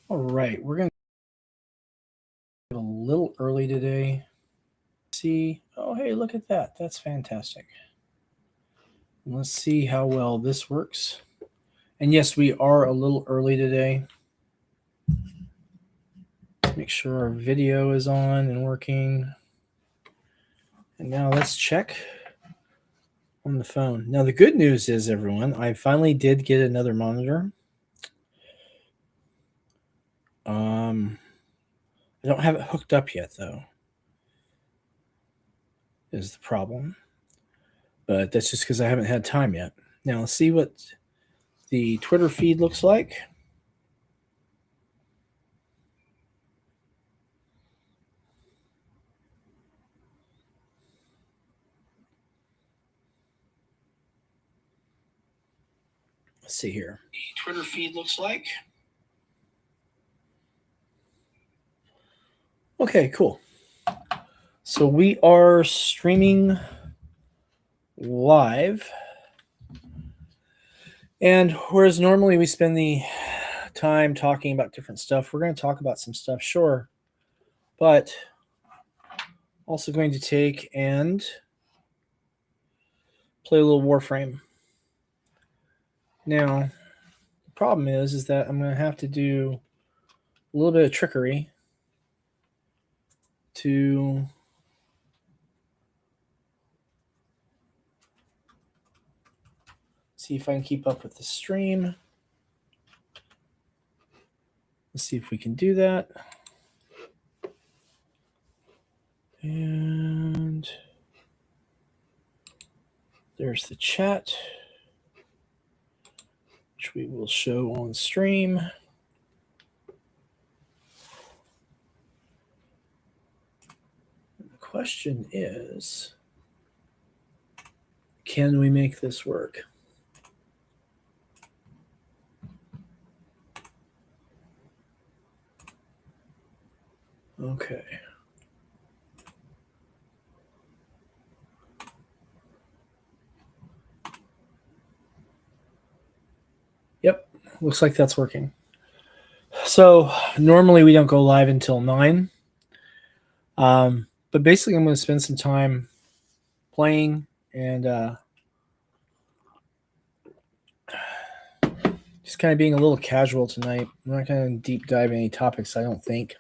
All right, we're going to a little early today. See, oh, hey, look at that. That's fantastic. Let's see how well this works. And yes, we are a little early today. Let's make sure our video is on and working. And now let's check on the phone. Now, the good news is, everyone, I finally did get another monitor. I don't have it hooked up yet, though, is the problem. But that's just because I haven't had time yet. Now, let's see what the Twitter feed looks like. Let's see here. The Twitter feed looks like. Okay, cool. So we are streaming live. And whereas normally we spend the time talking about different stuff, we're going to talk about some stuff, sure. But also going to take and play a little Warframe. Now, the problem is that I'm going to have to do a little bit of trickery to see if I can keep up with the stream. Let's see if we can do that. And there's the chat, which we will show on stream. The question is, can we make this work? Okay. Yep, looks like that's working. So normally we don't go live until 9. But basically I'm going to spend some time playing and just kind of being a little casual tonight. I'm not going to deep dive any topics, I don't think,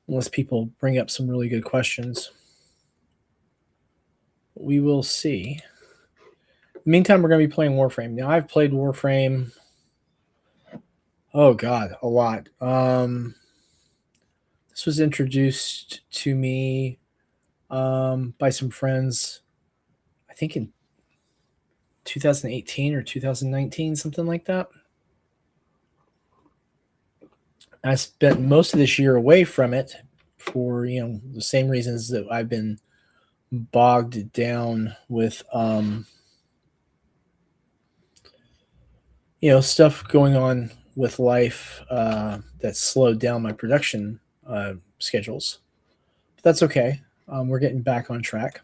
unless people bring up some really good questions. We will see. In the meantime, we're going to be playing Warframe. Now, I've played Warframe, oh God, a lot. This was introduced to me by some friends, I think in 2018 or 2019, something like that. I spent most of this year away from it for, the same reasons that I've been bogged down with, stuff going on with life that slowed down my production schedules. But that's okay. We're getting back on track.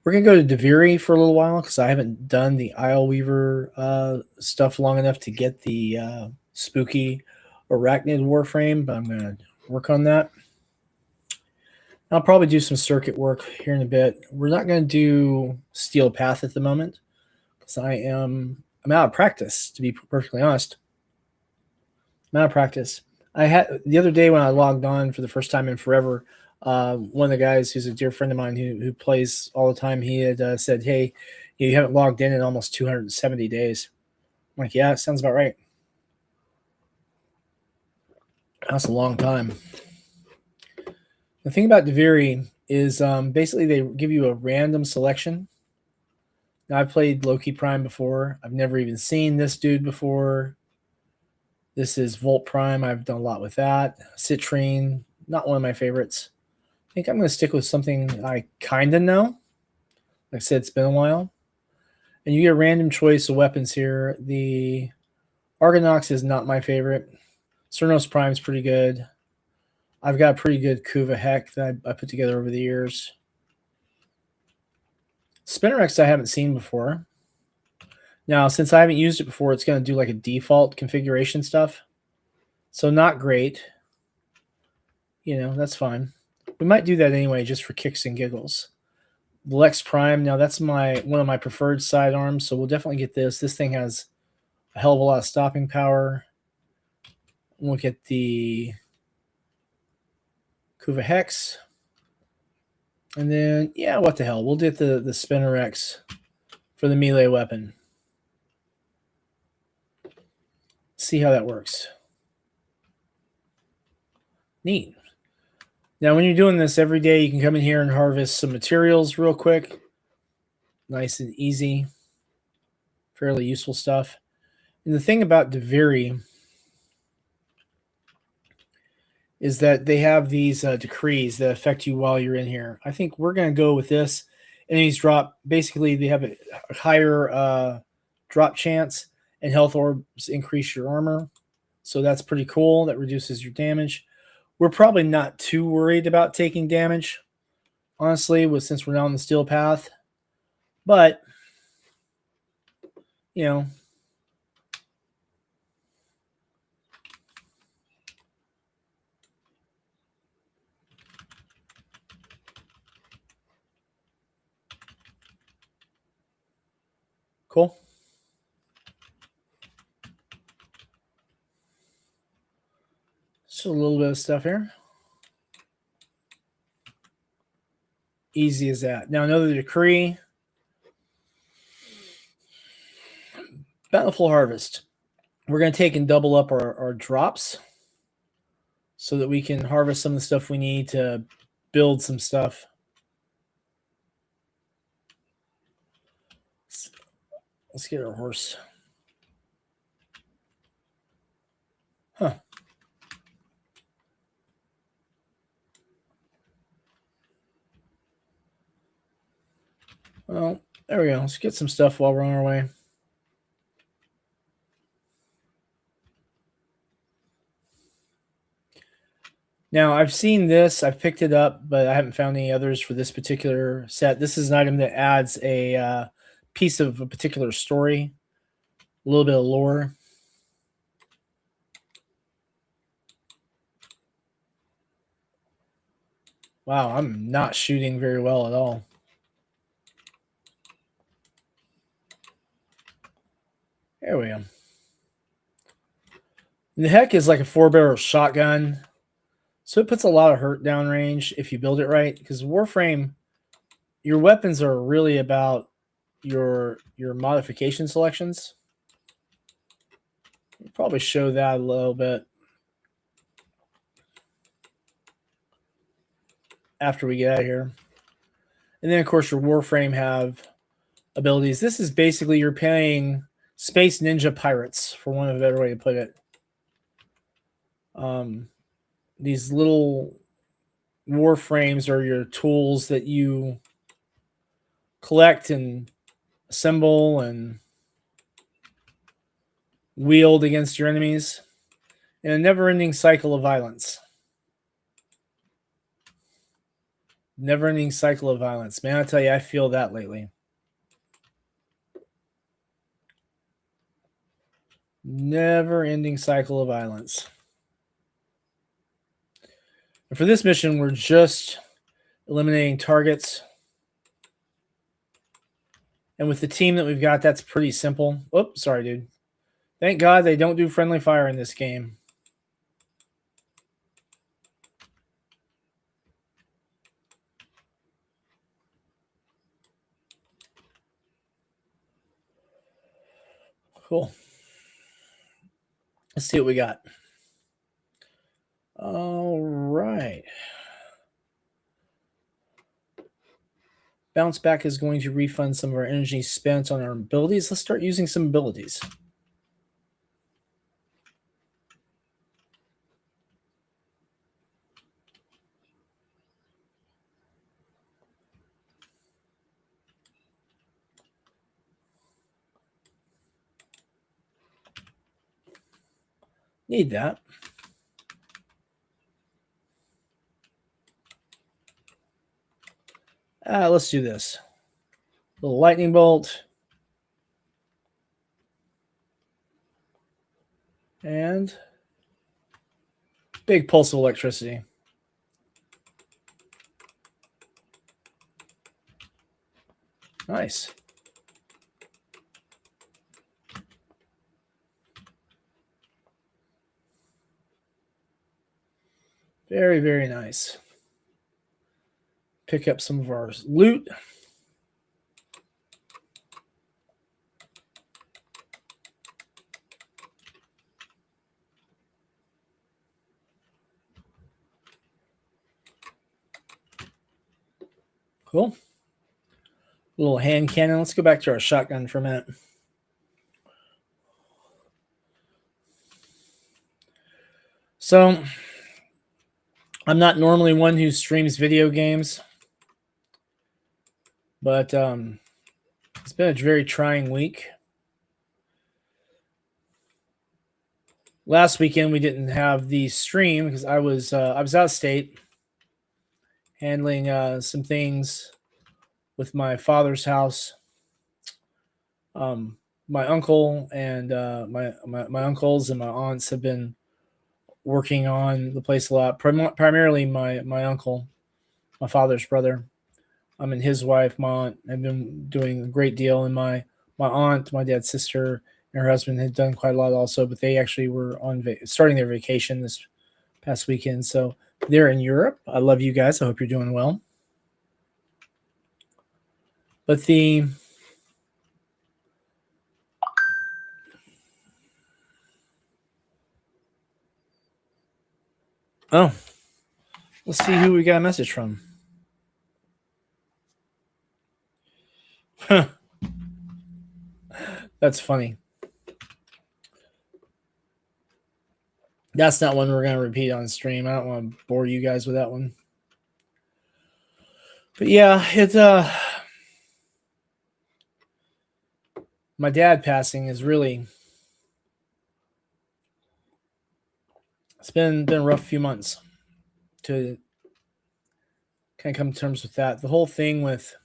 We're going to go to Deviri for a little while because I haven't done the Isle Weaver stuff long enough to get the spooky Arachnid Warframe, but I'm going to work on that. I'll probably do some circuit work here in a bit. We're not going to do Steel Path at the moment because I'm out of practice, to be perfectly honest. I'm out of practice. I had the other day when I logged on for the first time in forever, one of the guys who's a dear friend of mine who plays all the time, he had said, hey, you haven't logged in almost 270 days. I'm like, yeah, it sounds about right. That's a long time. The thing about Deviri is basically they give you a random selection. Now, I've played Loki Prime before. I've never even seen this dude before. This is Volt Prime. I've done a lot with that. Citrine, not one of my favorites. I think I'm going to stick with something I kind of know. Like I said, it's been a while. And you get a random choice of weapons here. The Argonox is not my favorite. Cernos Prime is pretty good. I've got a pretty good Kuva Heck that I put together over the years. Spinnerex I haven't seen before. Now, since I haven't used it before, it's going to do like a default configuration stuff. So not great. You know, that's fine. We might do that anyway, just for kicks and giggles. The Lex Prime, now that's one of my preferred sidearms, so we'll definitely get this. This thing has a hell of a lot of stopping power. We'll get the Kuva Hex. And then, yeah, what the hell? We'll get the Spinner X for the melee weapon. See how that works. Neat. Now, when you're doing this every day, you can come in here and harvest some materials real quick. Nice and easy. Fairly useful stuff. And the thing about Deviri is that they have these decrees that affect you while you're in here. I think we're going to go with this. Enemies drop, basically, they have a higher drop chance, and health orbs increase your armor. So that's pretty cool. That reduces your damage. We're probably not too worried about taking damage, honestly, since we're not on the steel path. But, you know, cool. Just a little bit of stuff here. Easy as that. Now another decree. Bountiful Harvest. We're going to take and double up our drops so that we can harvest some of the stuff we need to build some stuff. Let's get our horse. Huh. Well, there we go. Let's get some stuff while we're on our way. Now, I've seen this. I've picked it up, but I haven't found any others for this particular set. This is an item that adds a piece of a particular story, a little bit of lore. Wow, I'm not shooting very well at all. There we go. And the Heck is like a 4-barrel shotgun, so it puts a lot of hurt downrange if you build it right. Because Warframe, your weapons are really about your modification selections. We'll probably show that a little bit after we get out of here. And then, of course, your Warframe have abilities. This is basically you're playing Space Ninja Pirates, for one of a better way to put it. These little Warframes are your tools that you collect and assemble and wield against your enemies in a never-ending cycle of violence. Never-ending cycle of violence. Man, I tell you, I feel that lately. Never-ending cycle of violence. And for this mission, we're just eliminating targets. And with the team that we've got, that's pretty simple. Oops, sorry, dude. Thank God they don't do friendly fire in this game. Cool. Let's see what we got. All right. Bounce back is going to refund some of our energy spent on our abilities. Let's start using some abilities. Need that. Let's do this. A little lightning bolt. And Big pulse of electricity. Nice. Very, very nice. Pick up some of our loot. Cool. A little hand cannon. Let's go back to our shotgun for a minute. So, I'm not normally one who streams video games, but it's been a very trying week. Last weekend we didn't have the stream because I was out of state handling some things with my father's house. My uncle and my uncles and my aunts have been working on the place a lot. Primarily my uncle, my father's brother, and his wife, my aunt, have been doing a great deal. And my aunt, my dad's sister, and her husband had done quite a lot also. But they actually were on starting their vacation this past weekend, so they're in Europe. I love you guys. I hope you're doing well. But let's see who we got a message from. That's funny. That's not one we're going to repeat on stream. I don't want to bore you guys with that one. But yeah, it's my dad passing is really, it's been a rough few months to kind of come to terms with that. The whole thing with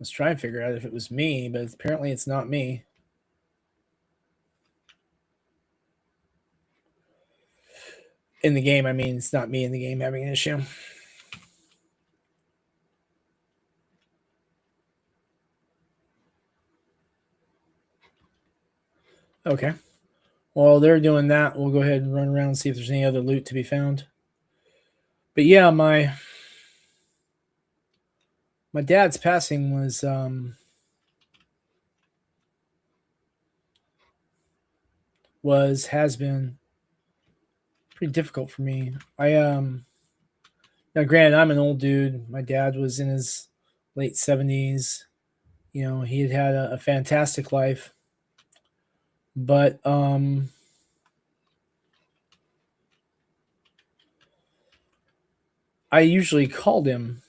let's try and figure out if it was me, but apparently it's not me. In the game, I mean, it's not me in the game having an issue. Okay. While they're doing that, we'll go ahead and run around and see if there's any other loot to be found. But yeah, my dad's passing has been pretty difficult for me. Now granted, I'm an old dude. My dad was in his late 70s. You know, he had a fantastic life. But I usually called him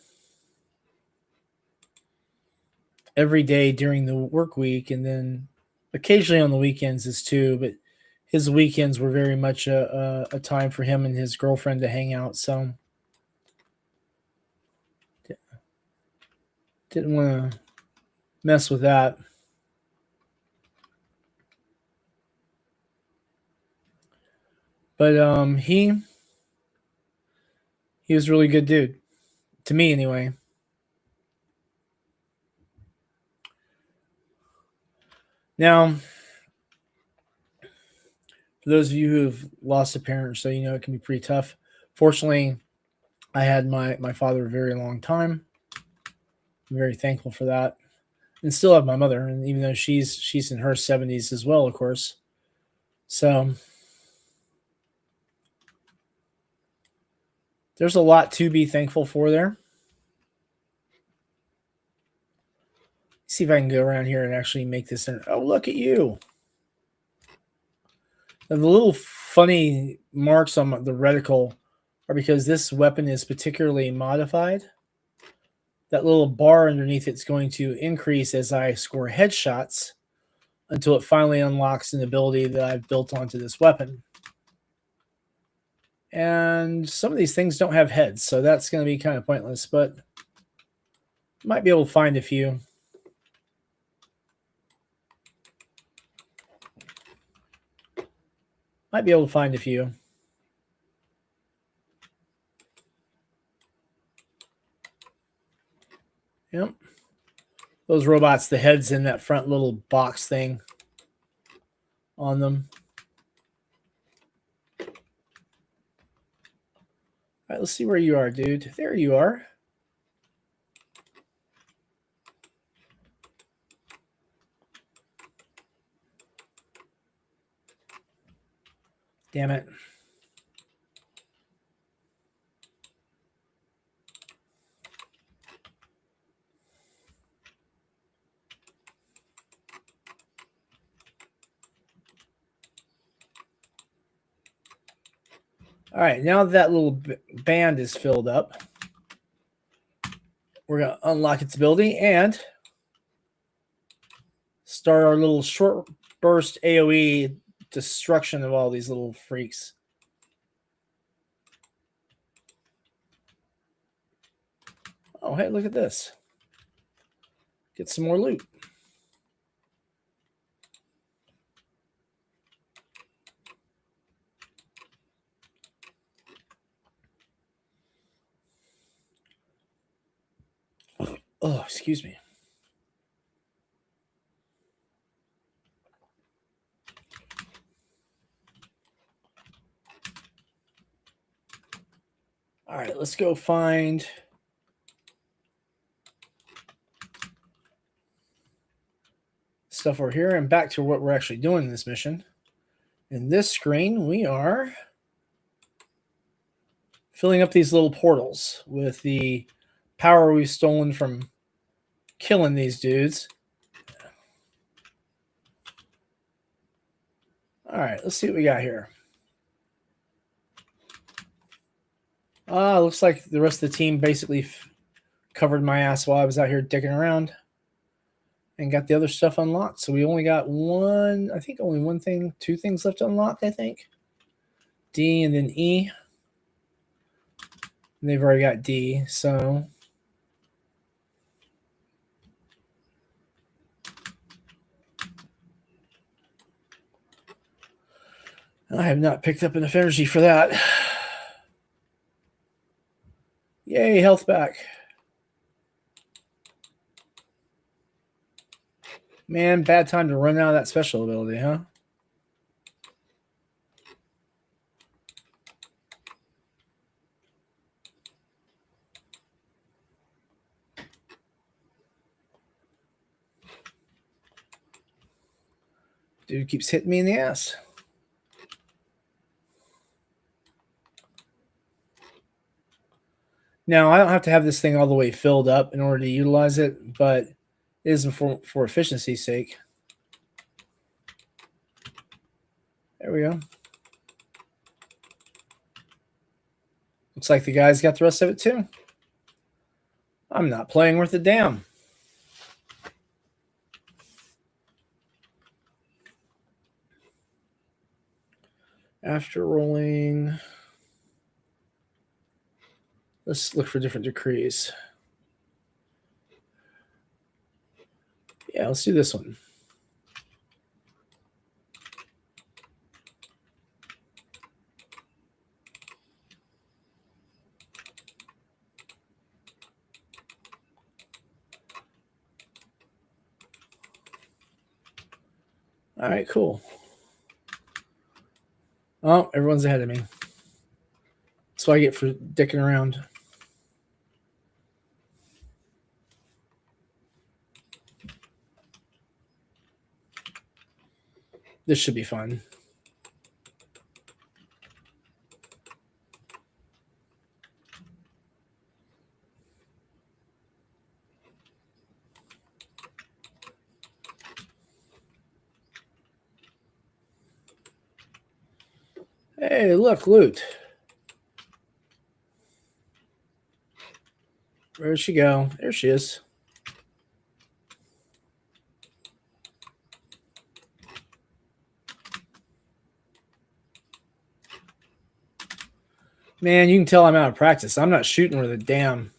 every day during the work week, and then occasionally on the weekends as too. But his weekends were very much a time for him and his girlfriend to hang out. So didn't want to mess with that. But he was a really good dude, to me anyway. Now, for those of you who have lost a parent, so you know it can be pretty tough. Fortunately, I had my father a very long time. I'm very thankful for that, and still have my mother, and even though she's in her 70s as well, of course. So there's a lot to be thankful for there. Let's see if I can go around here and actually make this. Oh, look at you! Now, the little funny marks on the reticle are because this weapon is particularly modified. That little bar underneath it's going to increase as I score headshots until it finally unlocks an ability that I've built onto this weapon. And some of these things don't have heads, so that's going to be kind of pointless. But Might be able to find a few. Might be able to find a few. Yep. Those robots, the head's in that front little box thing on them. All right, let's see where you are, dude. There you are. Damn it. All right, now that little band is filled up, we're going to unlock its ability and start our little short burst AoE destruction of all these little freaks. Oh, hey, look at this. Get some more loot. Oh, excuse me. All right, let's go find stuff over here and back to what we're actually doing in this mission. In this screen, we are filling up these little portals with the power we've stolen from killing these dudes. All right, let's see what we got here. Looks like the rest of the team basically covered my ass while I was out here dicking around and got the other stuff unlocked. So we only got one, I think only one thing, two things left to unlock, I think. D and then E. And they've already got D, so I have not picked up enough energy for that. Yay, health back. Man, bad time to run out of that special ability, huh? Dude keeps hitting me in the ass. Now, I don't have to have this thing all the way filled up in order to utilize it, but it is for efficiency's sake. There we go. Looks like the guy's got the rest of it too. I'm not playing worth a damn. After rolling, let's look for different decrees. Yeah, let's do this one. All right, cool. Oh, everyone's ahead of me. That's what I get for dicking around. This should be fun. Hey, look, loot. Where'd she go? There she is. Man, you can tell I'm out of practice. I'm not shooting with a damn.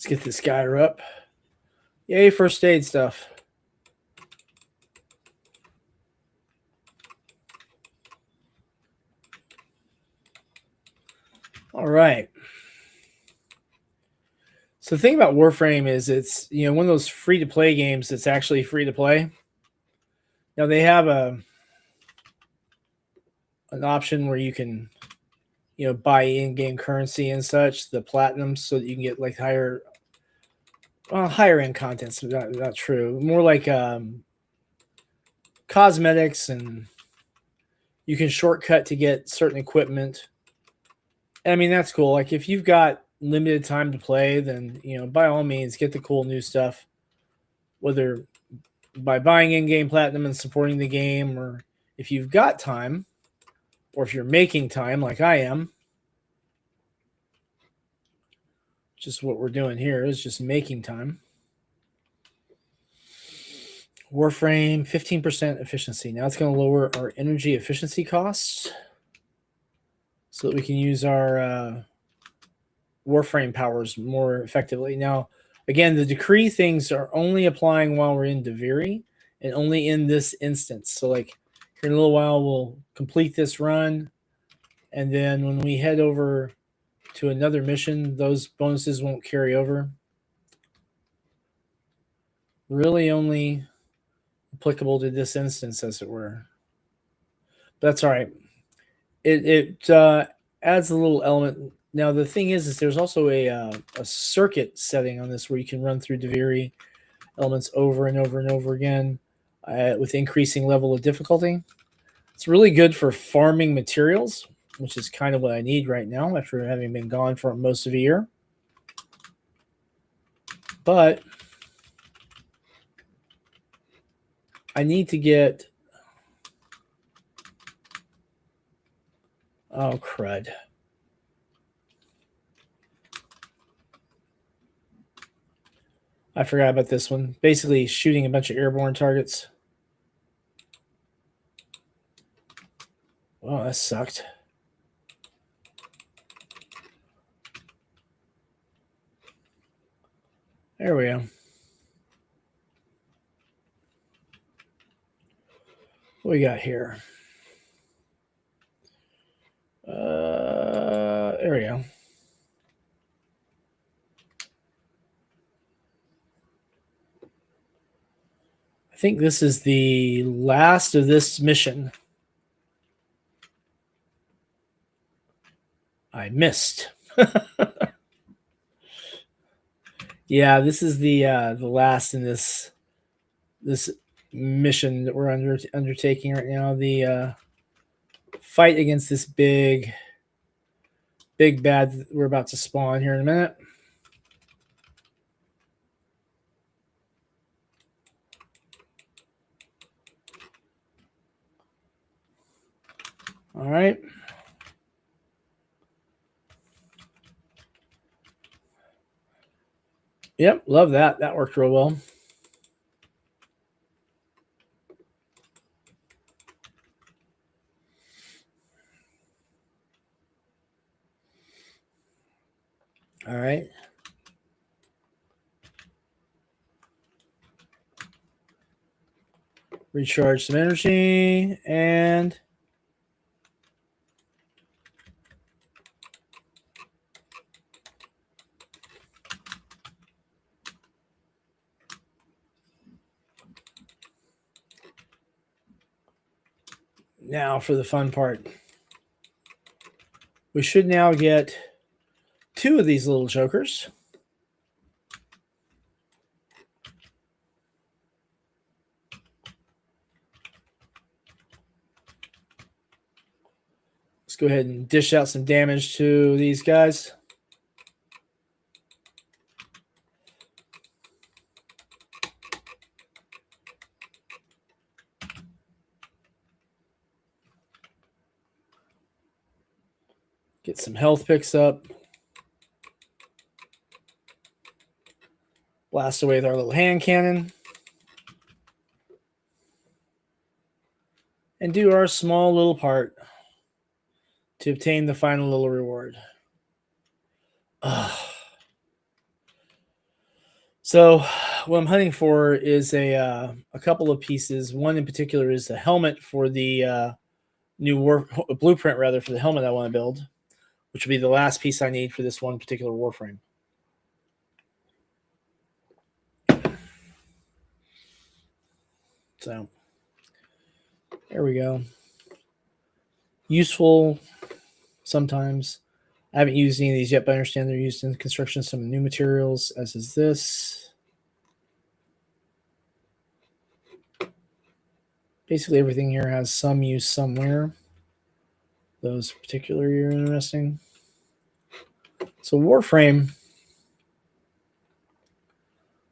Let's get this guy up. Yay, first aid stuff. All right. So the thing about Warframe is it's one of those free to play games that's actually free to play. Now they have an option where you can buy in-game currency and such, the platinum, so that you can get like higher end content. So not true. More like cosmetics, and you can shortcut to get certain equipment. I mean, that's cool. Like if you've got limited time to play, then by all means get the cool new stuff, whether by buying in-game platinum and supporting the game, or if you've got time, or if you're making time like I am, which is what we're doing here, is just making time. Warframe, 15% efficiency. Now it's going to lower our energy efficiency costs so that we can use our Warframe powers more effectively. Now, again, the decree things are only applying while we're in Deviri and only in this instance. So like here in a little while, we'll complete this run. And then when we head over to another mission, those bonuses won't carry over. Really only applicable to this instance, as it were. But that's all right. It adds a little element. Now the thing is there's also a circuit setting on this where you can run through Deviri elements over and over and over again with increasing level of difficulty. It's really good for farming materials, which is kind of what I need right now after having been gone for most of a year. But I need to get... Oh, crud. I forgot about this one. Basically, shooting a bunch of airborne targets. Oh, that sucked. There we go. What we got here? There we go. I think this is the last of this mission. I missed. Yeah, this is the last in this mission that we're undertaking right now. The fight against this big bad that we're about to spawn here in a minute. All right. Yep, love that. That worked real well. All right. Recharge some energy and now for the fun part. We should now get 2 of these little jokers. Let's go ahead and dish out some damage to these guys. Get some health picks up. Blast away with our little hand cannon. And do our small little part to obtain the final little reward. So what I'm hunting for is a couple of pieces. One in particular is the helmet for the new blueprint rather for the helmet I want to build, which will be the last piece I need for this one particular warframe. So there we go. Useful sometimes. I haven't used any of these yet, but I understand they're used in construction. Some new materials, as is this. Basically, everything here has some use somewhere. Those particularly are interesting. So Warframe.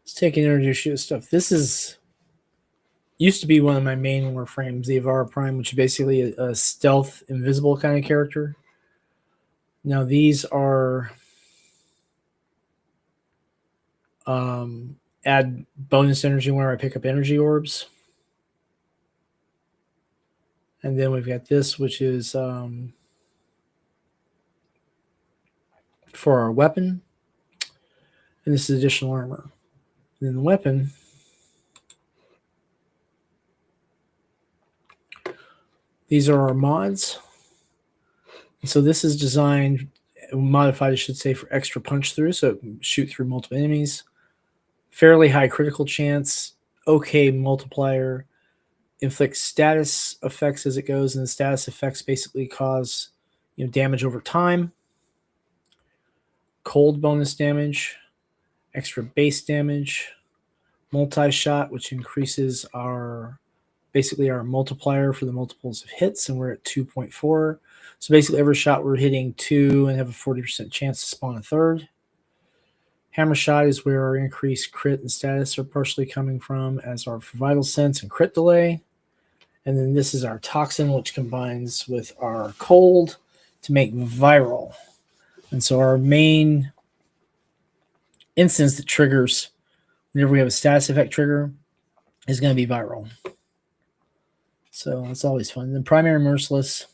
Let's take and introduce you to stuff. This is used to be one of my main Warframes, the Avara Prime, which is basically a stealth, invisible kind of character. Now these are add bonus energy whenever I pick up energy orbs. And then we've got this, which is for our weapon. And this is additional armor. And then the weapon, these are our mods. And so this is designed, modified, I should say, for extra punch through, so it can shoot through multiple enemies. Fairly high critical chance, okay multiplier, inflicts status effects as it goes, and the status effects basically cause damage over time. Cold bonus damage, extra base damage, multi-shot, which increases our multiplier for the multiples of hits, and we're at 2.4. So basically every shot we're hitting 2 and have a 40% chance to spawn a third. Hammer shot is where our increased crit and status are partially coming from, as our vital sense and crit delay. And then this is our toxin, which combines with our cold to make viral. And so our main instance that triggers whenever we have a status effect trigger is going to be viral. So that's always fun. Then primary merciless.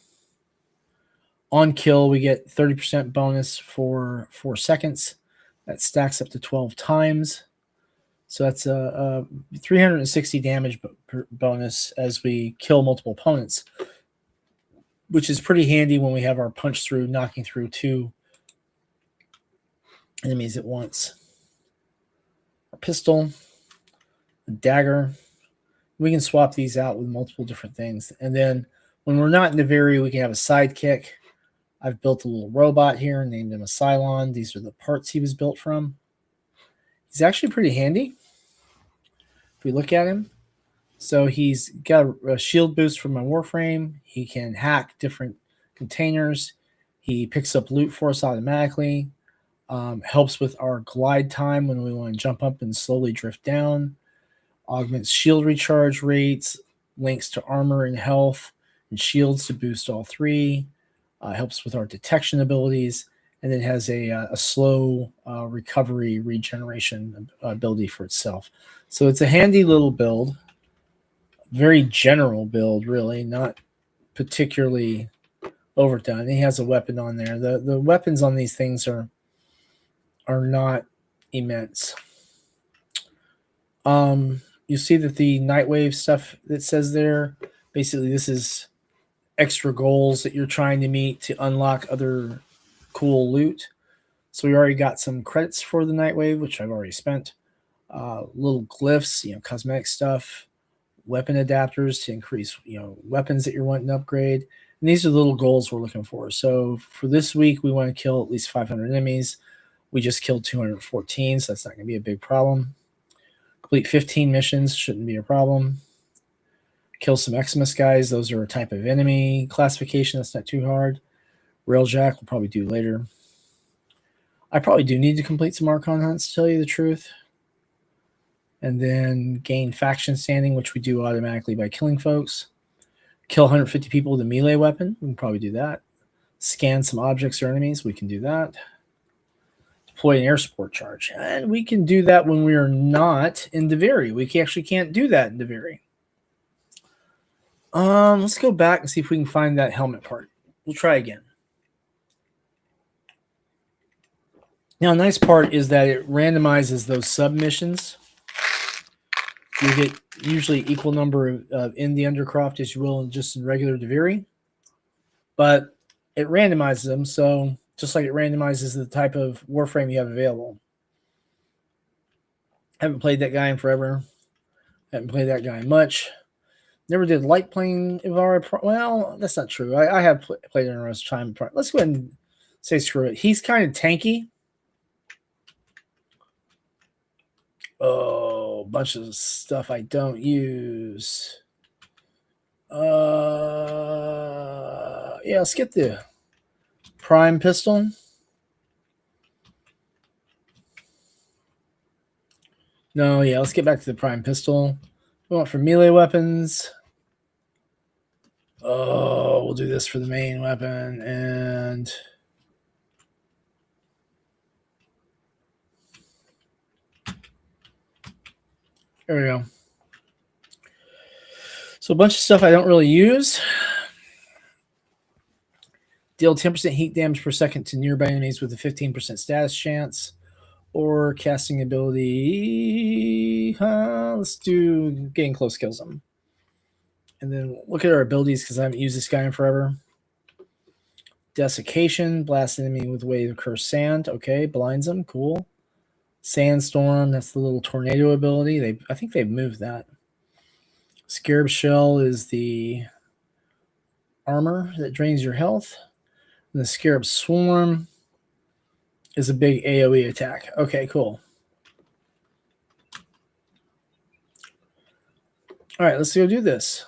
On kill, we get 30% bonus for 4 seconds. That stacks up to 12 times. So that's a 360 damage bonus as we kill multiple opponents, which is pretty handy when we have our punch through, knocking through 2 enemies at once. Our pistol, a dagger. We can swap these out with multiple different things. And then when we're not in Naviri, we can have a sidekick. I've built a little robot here, named him a Cylon. These are the parts he was built from. He's actually pretty handy if we look at him. So he's got a shield boost from my Warframe. He can hack different containers. He picks up loot for us automatically. Helps with our glide time when we want to jump up and slowly drift down. Augments shield recharge rates. Links to armor and health and shields to boost all 3. Helps with our detection abilities, and then has a slow recovery regeneration ability for itself. So it's a handy little build, very general build, really, not particularly overdone. He has a weapon on there. The weapons on these things are not immense. You see that the Nightwave stuff that says there, basically this is extra goals that you're trying to meet to unlock other cool loot. So we already got some credits for the Nightwave, which I've already spent. Little glyphs, cosmetic stuff, weapon adapters to increase, weapons that you're wanting to upgrade. And these are the little goals we're looking for. So for this week, we want to kill at least 500 enemies. We just killed 214, so that's not going to be a big problem. Complete 15 missions, shouldn't be a problem. Kill some Xmas guys. Those are a type of enemy classification. That's not too hard. Railjack we'll probably do later. I probably do need to complete some Archon hunts, to tell you the truth. And then gain faction standing, which we do automatically by killing folks. Kill 150 people with a melee weapon. We can probably do that. Scan some objects or enemies. We can do that. Deploy an air support charge. And we can do that when we are not in Deviri. We actually can't do that in Deviri. Let's go back and see if we can find that helmet part. We'll try again. Now, a nice part is that it randomizes those submissions. You get usually equal number of in the undercroft as you will just in regular Deviri, but it randomizes them. So just like it randomizes the type of Warframe you have available. Haven't played that guy in forever. Haven't played that guy much. Never did like playing Ivara. Well, that's not true. I have played in a time. Let's go ahead and say screw it. He's kind of tanky. Oh, a bunch of stuff I don't use. Yeah, let's get the prime pistol. No, yeah, let's get back to the prime pistol. We want for melee weapons. Oh, we'll do this for the main weapon, and there we go. So a bunch of stuff I don't really use. Deal 10% heat damage per second to nearby enemies with a 15% status chance. Or casting ability. Let's do getting close kills them. And then look at our abilities because I haven't used this guy in forever. Desiccation, blast enemy with wave of cursed sand. Okay, blinds them. Cool. Sandstorm, that's the little tornado ability. I think they've moved that. Scarab Shell is the armor that drains your health. And the Scarab Swarm is a big AoE attack. Okay, cool. All right, let's go do this.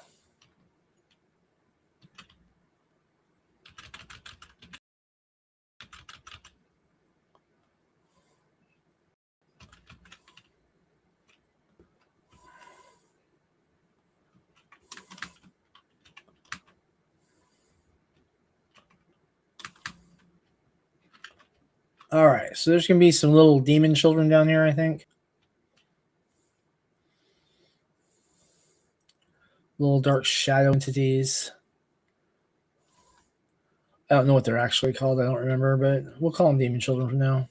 All right, so there's going to be some little demon children down here, I think. Little dark shadow entities. I don't know what they're actually called. I don't remember, but we'll call them demon children for now.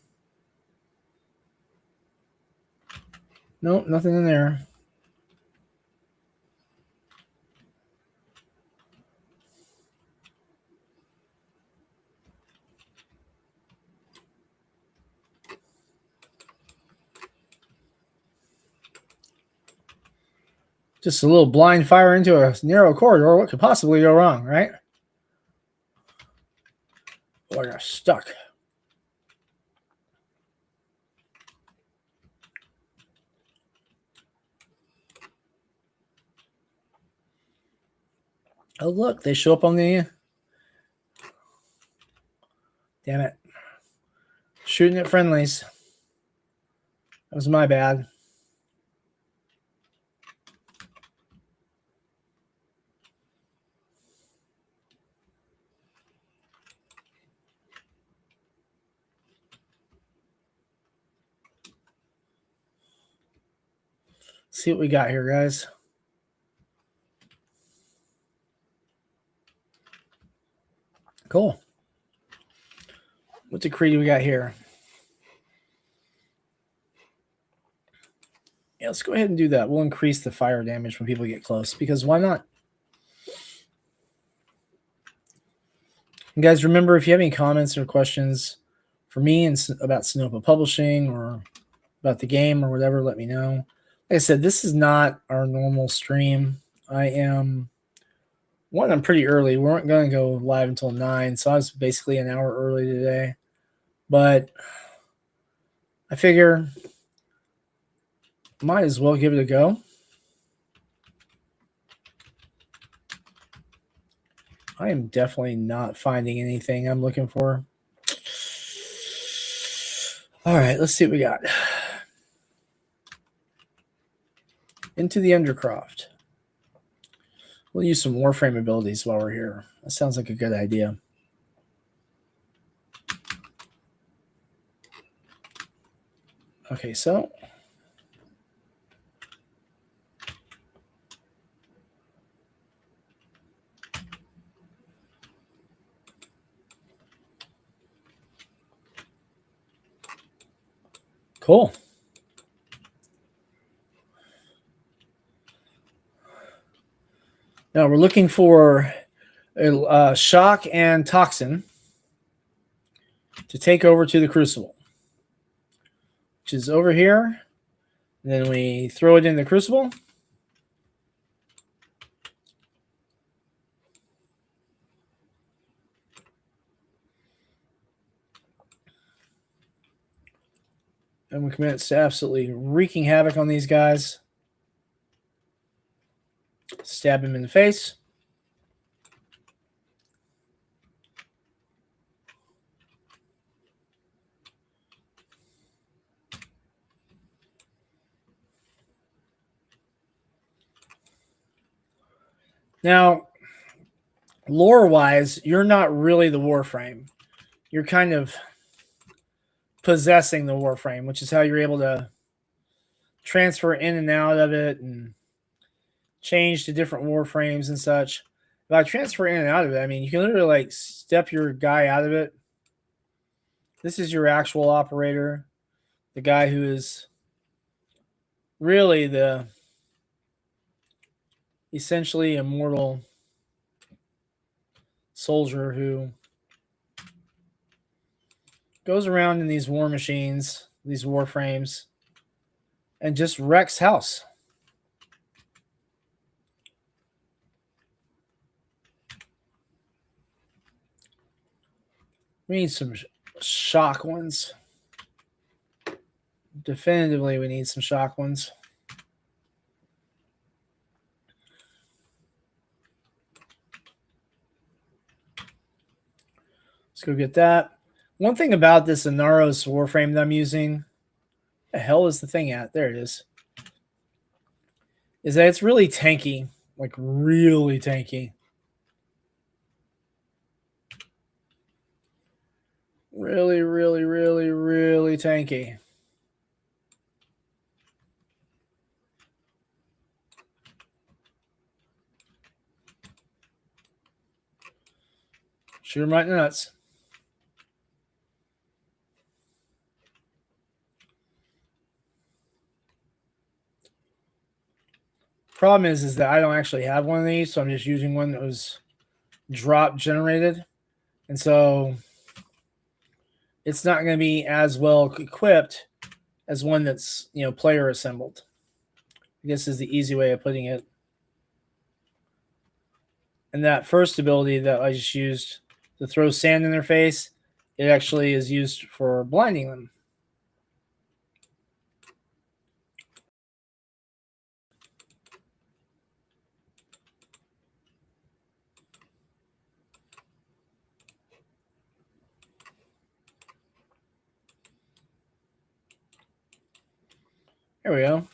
Nope, nothing in there. Just a little blind fire into a narrow corridor. What could possibly go wrong, right? Oh, I got stuck. Oh, look, they show up on the... Damn it. Shooting at friendlies. That was my bad. See what we got here, guys. Cool. What decree do we got here? Yeah, let's go ahead and do that. We'll increase the fire damage when people get close, because why not? And guys, remember, if you have any comments or questions for me and about Sinopa Publishing or about the game or whatever, let me know. Like I said, this is not our normal stream. I'm pretty early. We weren't going to go live until 9, so I was basically an hour early today. But I figure might as well give it a go. I am definitely not finding anything I'm looking for. All right, let's see what we got. Into the Undercroft. We'll use some Warframe abilities while we're here. That sounds like a good idea. Okay, so Cool. Now we're looking for a shock and toxin to take over to the crucible, which is over here. And then we throw it in the crucible. And we commence to absolutely wreaking havoc on these guys. Stab him in the face. Now, lore-wise, you're not really the Warframe. You're kind of possessing the Warframe, which is how you're able to transfer in and out of it and change to different Warframes and such. By transfer in and out of it, I mean, you can literally like step your guy out of it. This is your actual operator, the guy who is really the essentially immortal soldier who goes around in these war machines, these Warframes, and just wrecks house. We need some shock ones. Definitively, we need some shock ones. Let's go get that. One thing about this Inaros Warframe that I'm using, the hell is the thing at? There it is that it's really tanky, like really tanky. Really, really, really, really tanky. Shoot him right in the nuts. Problem is that I don't actually have one of these, so I'm just using one that was drop generated. And so it's not going to be as well equipped as one that's, you know, player assembled. I guess is the easy way of putting it. And that first ability that I just used to throw sand in their face, it actually is used for blinding them. There we go.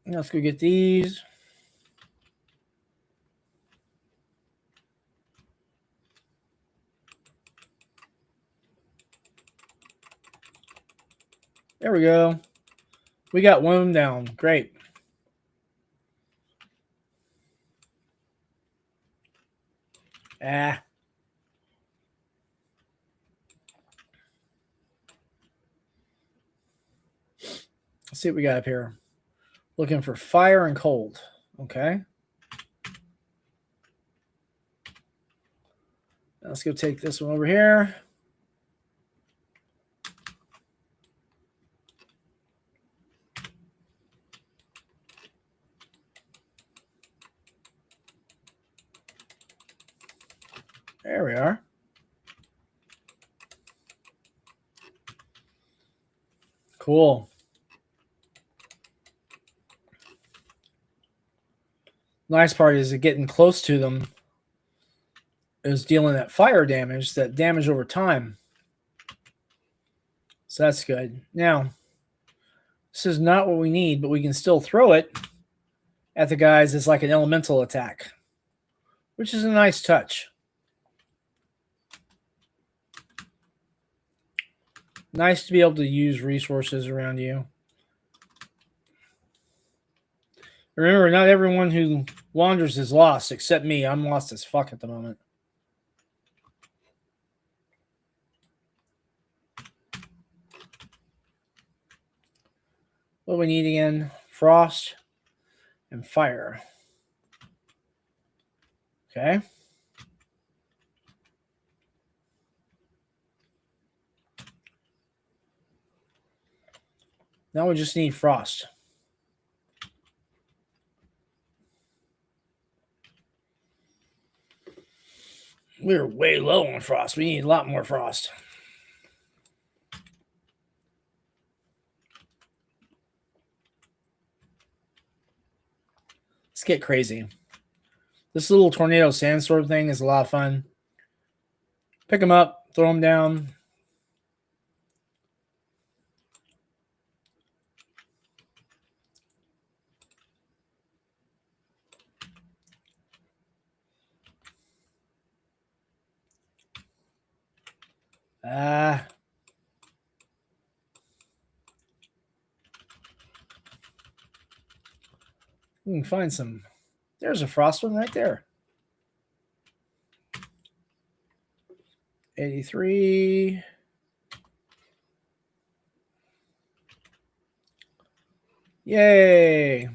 Let's go get these. There we go. We got one of them down. Great. Ah. Let's see what we got up here. Looking for fire and cold. Okay. Let's go take this one over here. There we are. Cool. Nice part is that getting close to them is dealing that fire damage, that damage over time. So that's good. Now, this is not what we need, but we can still throw it at the guys as like an elemental attack, which is a nice touch. Nice to be able to use resources around you. Remember, not everyone who wanders is lost, except me. I'm lost as fuck at the moment. What do we need again? Frost and fire. Okay. Now we just need frost. We're way low on frost. We need a lot more frost. Let's get crazy. This little tornado sandstorm thing is a lot of fun. Pick them up, throw them down. We can find some. There's a frost one right there. 83. Yay.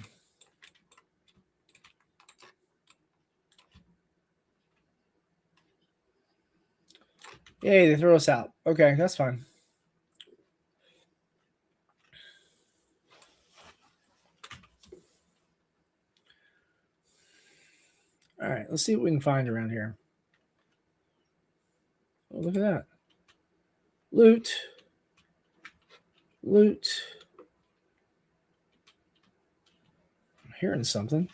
Yay, they throw us out. Okay, that's fine. All right, let's see what we can find around here. Oh, look at that. Loot. Loot. I'm hearing something.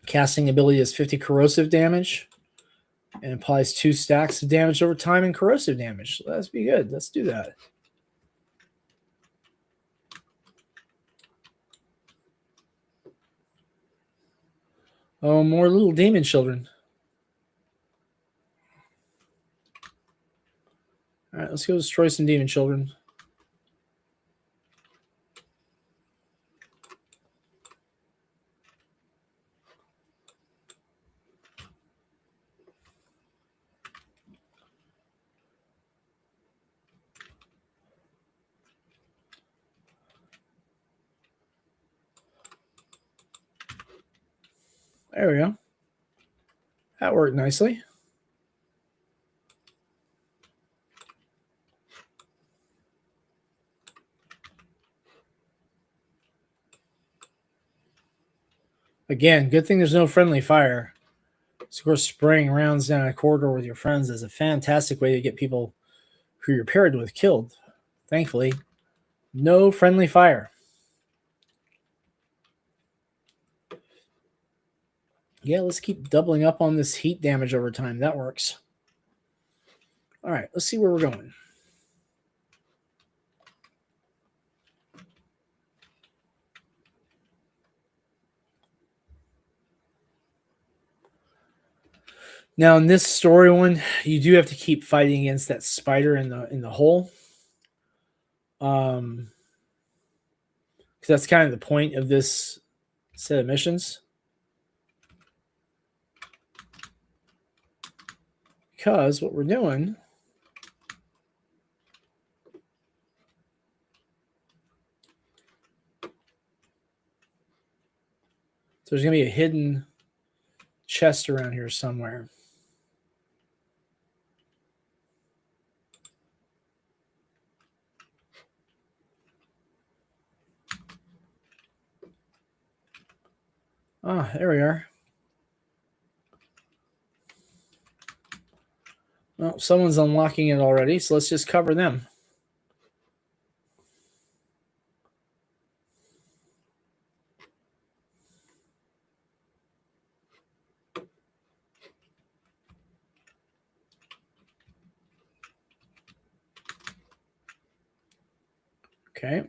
Casting ability is 50 corrosive damage and applies 2 stacks of damage over time and corrosive damage. So that's be good. Let's do that. Oh, more little demon children. All right, let's go destroy some demon children. There we go. That worked nicely. Again, good thing there's no friendly fire. So, of course, spraying rounds down a corridor with your friends is a fantastic way to get people who you're paired with killed. Thankfully, no friendly fire. Yeah, let's keep doubling up on this heat damage over time. That works. All right, let's see where we're going. Now, in this story one, you do have to keep fighting against that spider in the hole. Because that's kind of the point of this set of missions. Because what we're doing there's going to be a hidden chest around here somewhere. Ah, there we are. Well, someone's unlocking it already, so let's just cover them. Okay.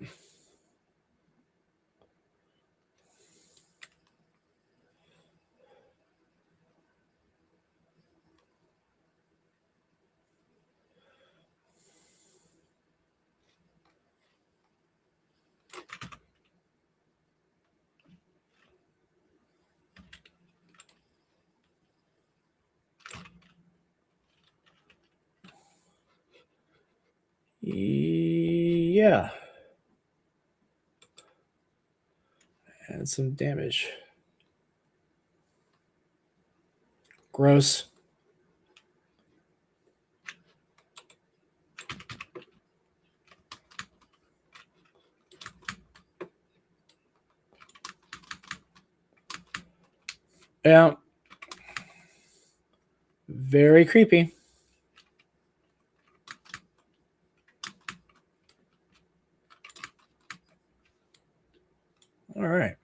Yeah. And some damage. Gross. Yeah. Very creepy. All right.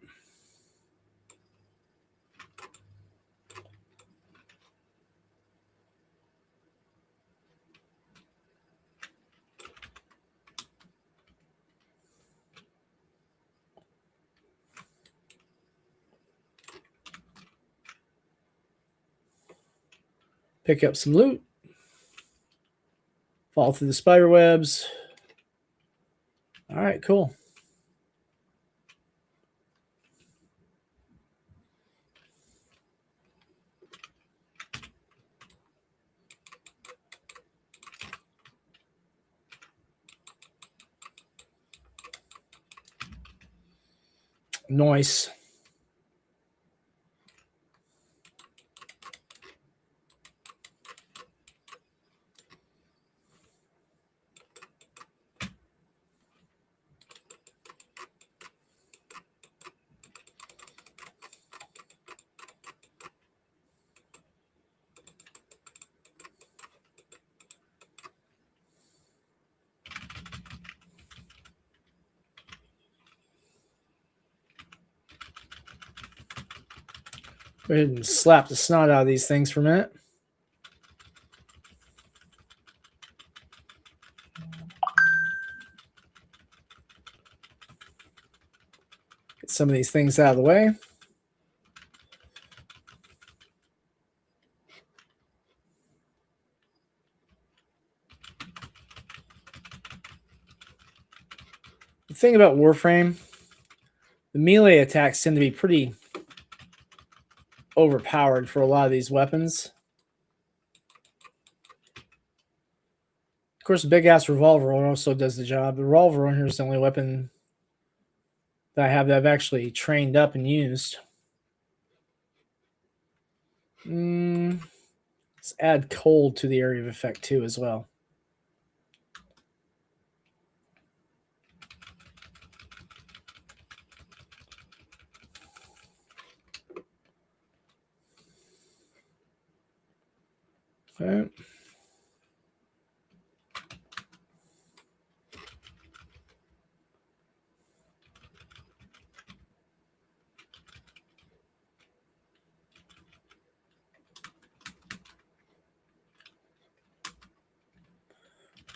Pick up some loot. Fall through the spider webs. All right, cool. Nice. Go ahead and slap the snot out of these things for a minute. Get some of these things out of the way. The thing about Warframe, the melee attacks tend to be pretty overpowered for a lot of these weapons. Of course, the big ass revolver also does the job. The revolver on here is the only weapon that I have that I've actually trained up and used. Let's add cold to the area of effect too as well. Okay.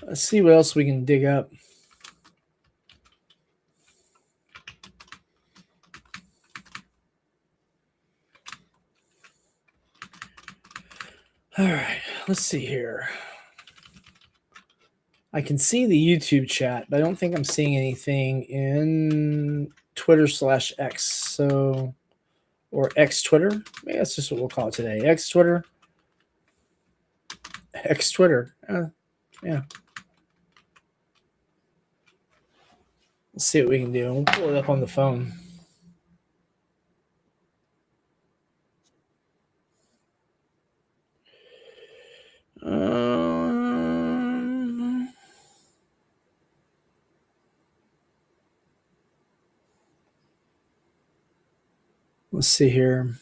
Let's see what else we can dig up. All right, let's see here. I can see the YouTube chat, but I don't think I'm seeing anything in Twitter/X. So, or X Twitter. Maybe that's just what we'll call it today. X Twitter. X Twitter. Yeah. Let's see what we can do. We'll pull it up on the phone. Let's see here.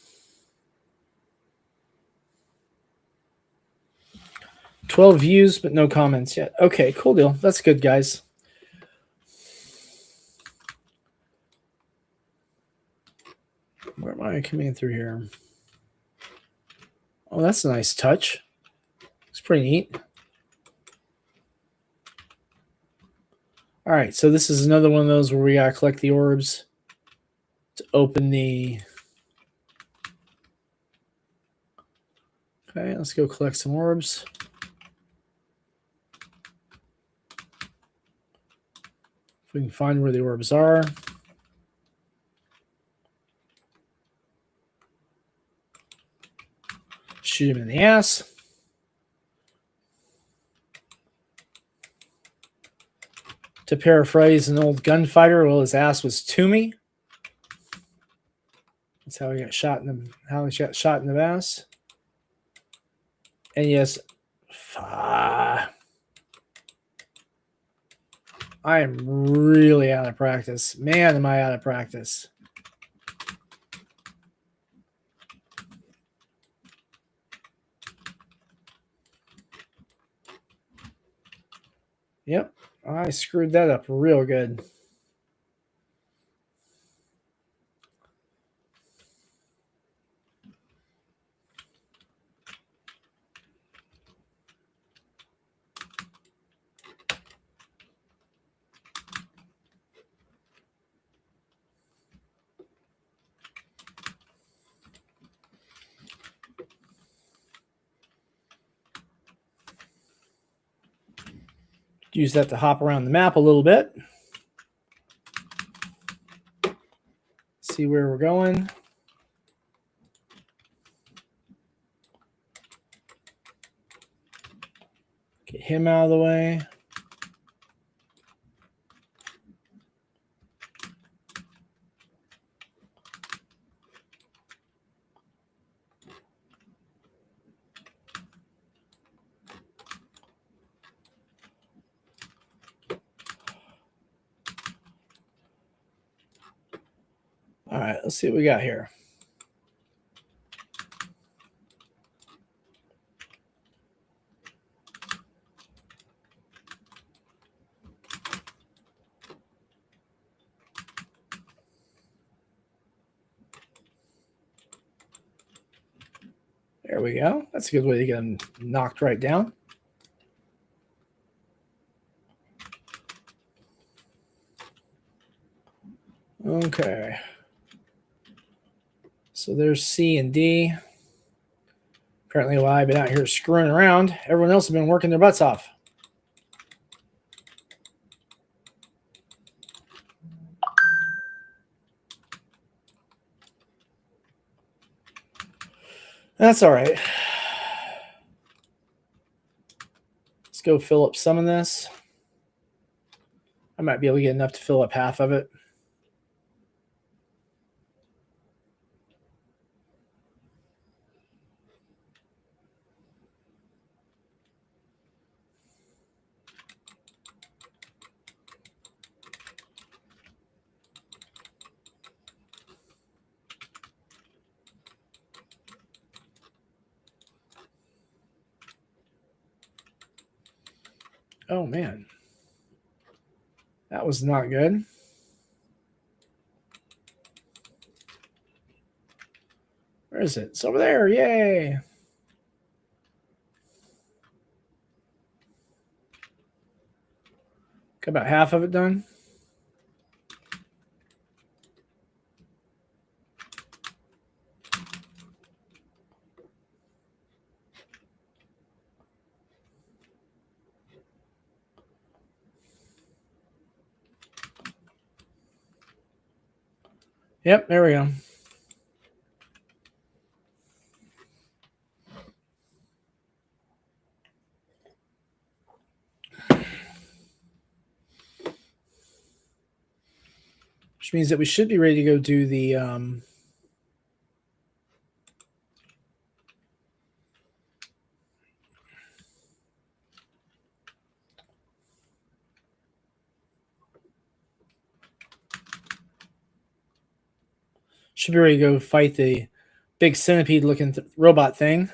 12 views, but no comments yet. Okay, cool deal. That's good, guys. Where am I coming through here? Oh, that's a nice touch. It's pretty neat. All right, so this is another one of those where we got to collect the orbs to open the... Okay, let's go collect some orbs. If we can find where the orbs are. Shoot him in the ass. To paraphrase an old gunfighter, well, his ass was to me. That's how he got shot in the ass. And yes, I am really out of practice. Man, am I out of practice. Yep, I screwed that up real good. Use that to hop around the map a little bit. See where we're going. Get him out of the way. All right, let's see what we got here. There we go. That's a good way to get them knocked right down. Okay. So there's C and D. Apparently, while I've been out here screwing around, everyone else has been working their butts off. That's all right. Let's go fill up some of this. I might be able to get enough to fill up half of it. Oh, man. That was not good. Where is it? It's over there. Yay. Got about half of it done. Yep, there we go. Which means that we should be ready to go do the should be ready to go fight the big centipede looking robot thing.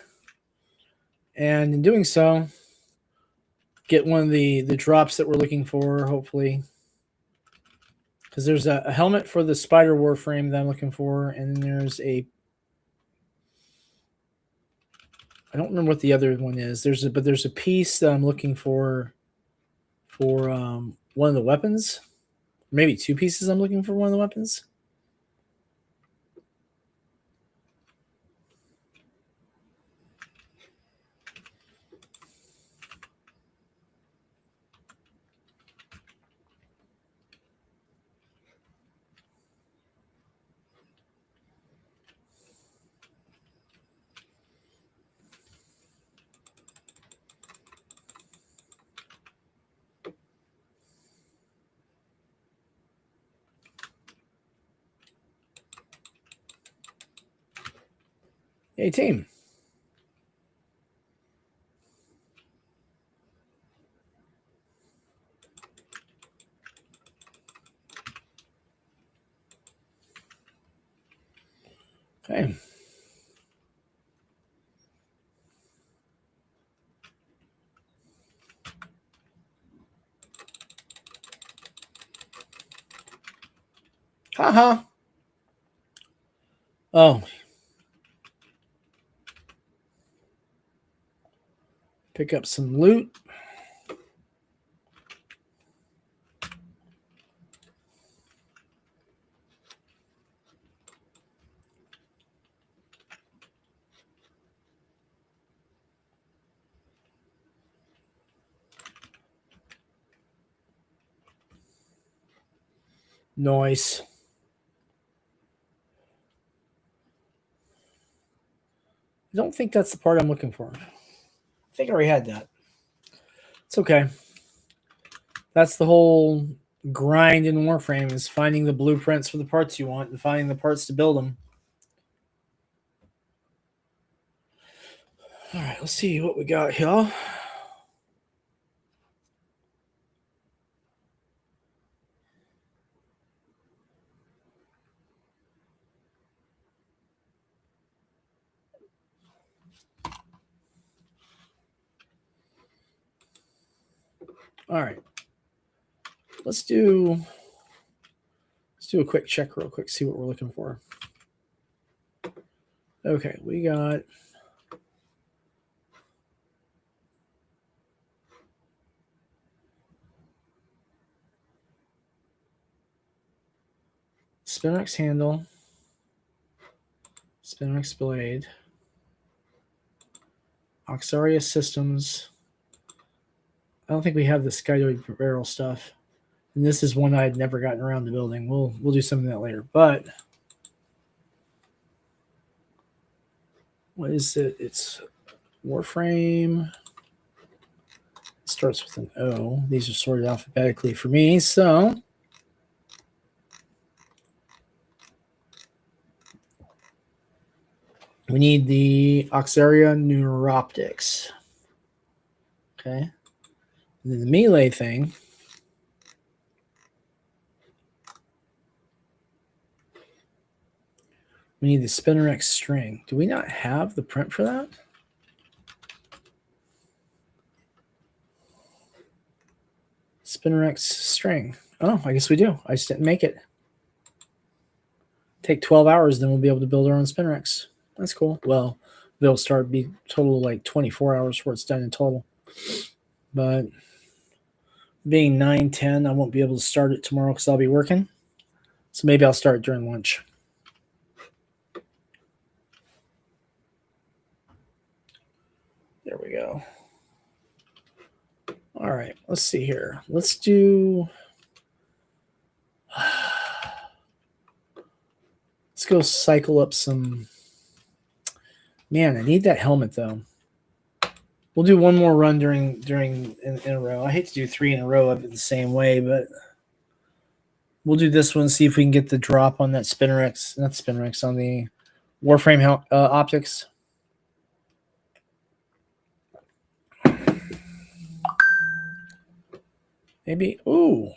And in doing so, get one of the drops that we're looking for, hopefully. Because there's a helmet for the spider warframe that I'm looking for, and then there's a I don't remember what the other one is. There's a piece that I'm looking for one of the weapons. Maybe two pieces I'm looking for one of the weapons. Hey, team. Okay. Haha. Oh. Pick up some loot. Nice. I don't think that's the part I'm looking for. I think I already had that. It's okay. That's the whole grind in Warframe, is finding the blueprints for the parts you want and finding the parts to build them. All right, let's see what we got here. All right. Let's do a quick check real quick, see what we're looking for. Okay, we got Spinax handle, Spinax blade, Oxaria systems. I don't think we have the Skydoid barrel stuff. And this is one I had never gotten around to building. We'll do some of that later. But what is it? It's Warframe. It starts with an O. These are sorted alphabetically for me. So we need the Oxaria neuroptics. Okay. And then the melee thing. We need the Spinner X string. Do we not have the print for that? Spinner X string. Oh, I guess we do. I just didn't make it. Take 12 hours, then we'll be able to build our own Spinner X. That's cool. Well, they'll start be total like 24 hours before it's done in total. But being 9:10, I won't be able to start it tomorrow because I'll be working. So maybe I'll start during lunch. There we go. All right, let's see here. Let's do. Let's go cycle up some. Man, I need that helmet though. We'll do one more run during in a row. I hate to do 3 in a row of it the same way, but we'll do this one. See if we can get the drop on that Spinner X, not Spinner X, on the Warframe optics. Maybe. Ooh,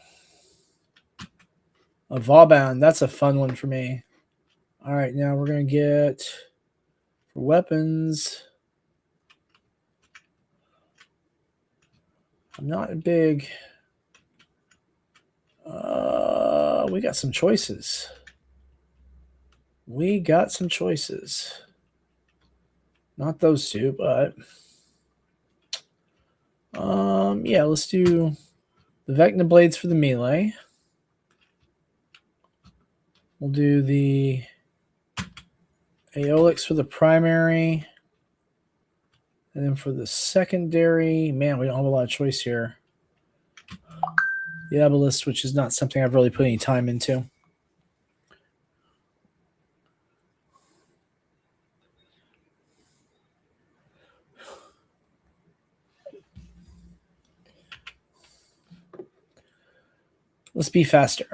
a Vauban. That's a fun one for me. All right, now we're gonna get for weapons. I'm not a big. We got some choices. Not those two, but yeah, let's do the Vecna blades for the melee. We'll do the Aeolix for the primary. And then for the secondary, man, we don't have a lot of choice here. The Obelisk, which is not something I've really put any time into. Let's be faster.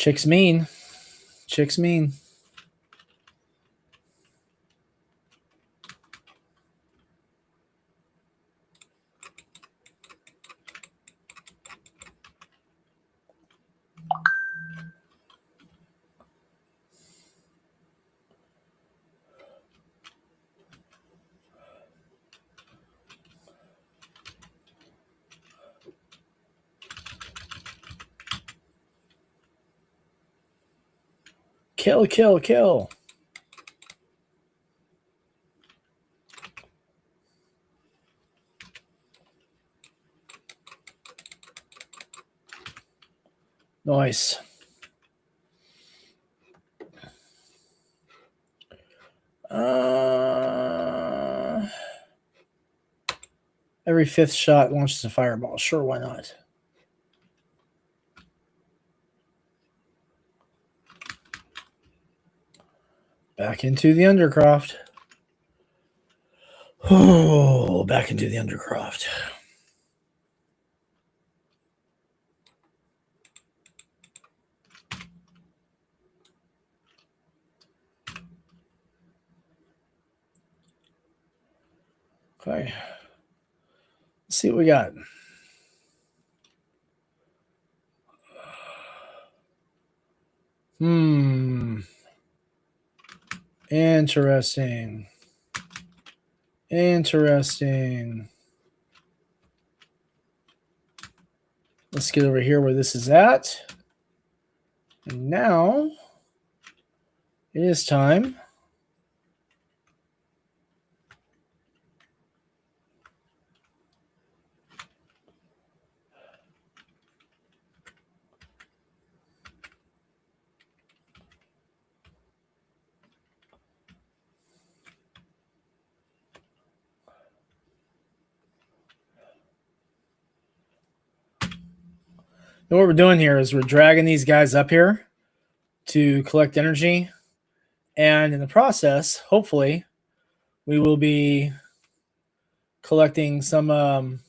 Chicks mean. Chicks mean. Kill, kill, kill. Nice. Every fifth shot launches a fireball. Sure, why not? Back into the Undercroft. Oh, back into the Undercroft. Okay. Let's see what we got. Interesting. Interesting. Let's get over here where this is at. And now it is time. And what we're doing here is we're dragging these guys up here to collect energy. And in the process, hopefully, we will be collecting some there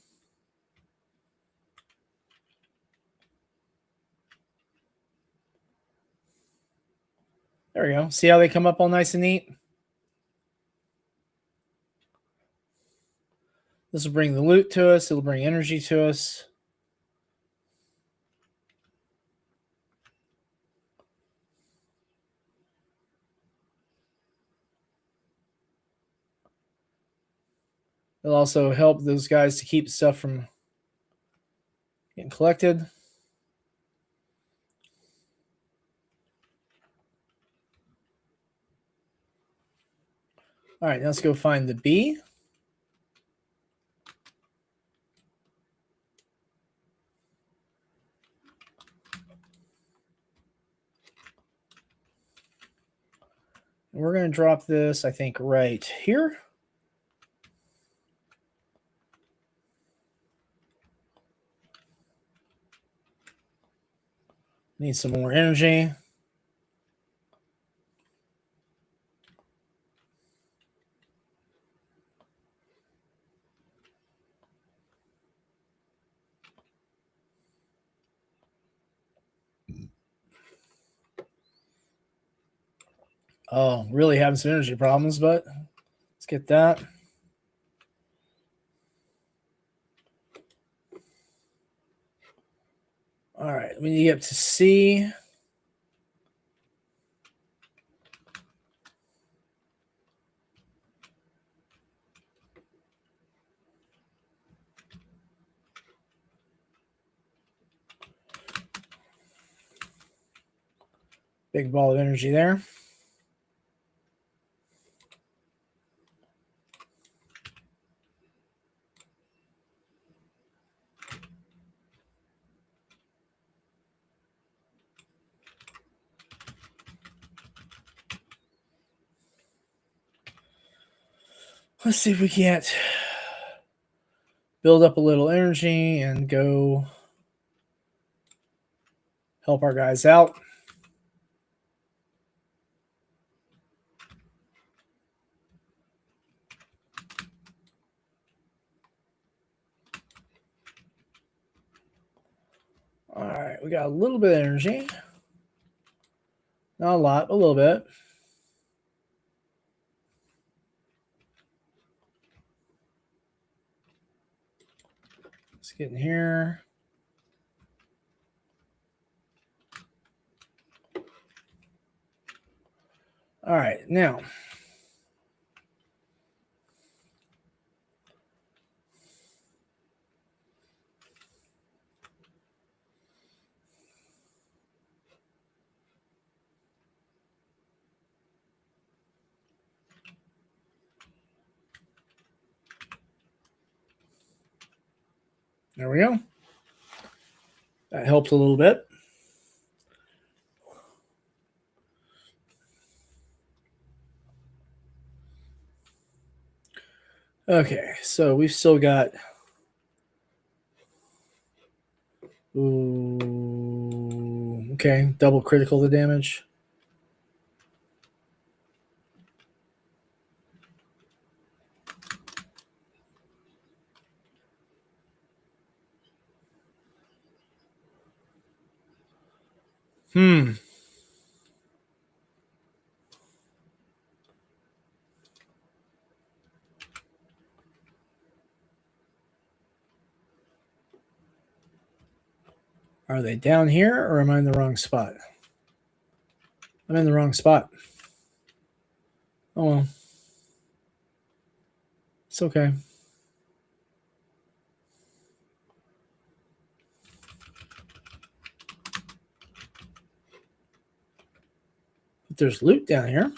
we go. See how they come up all nice and neat? This will bring the loot to us. It'll bring energy to us. It'll also help those guys to keep stuff from getting collected. All right, now let's go find the bee. We're going to drop this, I think, right here. Need some more energy. Oh, really having some energy problems, but let's get that. All right, we need to get up to C. Big ball of energy there. Let's see if we can't build up a little energy and go help our guys out. All right, we got a little bit of energy. Not a lot, a little bit. Let's get in here. All right, now. There we go. That helped a little bit. Okay, so we've still got. Ooh, okay, double critical the damage. Are they down here or am I in the wrong spot? I'm in the wrong spot. Oh well. It's okay. But there's loot down here.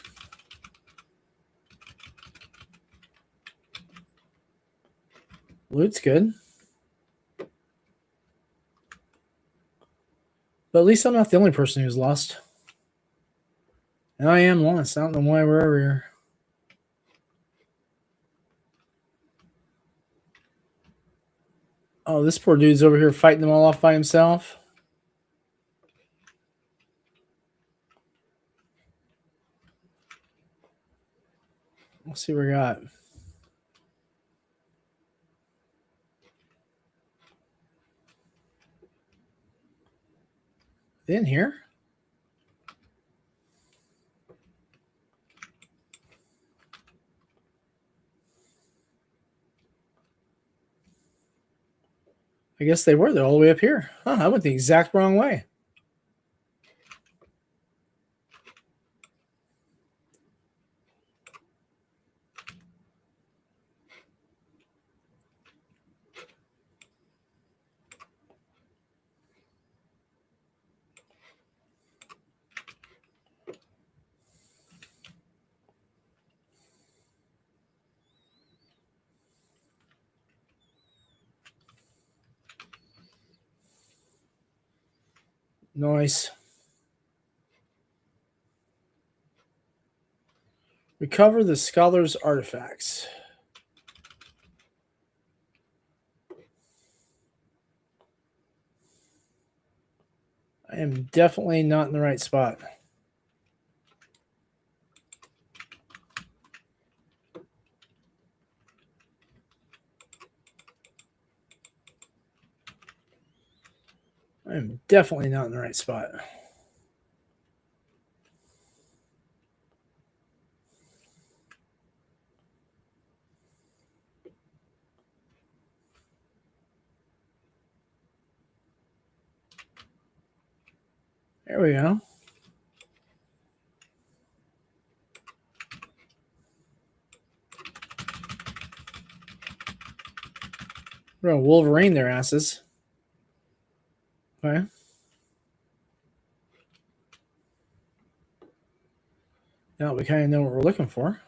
Loot's good. But at least I'm not the only person who's lost. And I am lost. I don't know why we're over here. Oh, this poor dude's over here fighting them all off by himself. Let's see what we got. In here? I guess they were. They're all the way up here. Huh, I went the exact wrong way. Nice. Recover the scholar's artifacts. I am definitely not in the right spot. I am definitely not in the right spot. There we go. We're going to Wolverine their asses. Okay. Now we kind of know what we're looking for.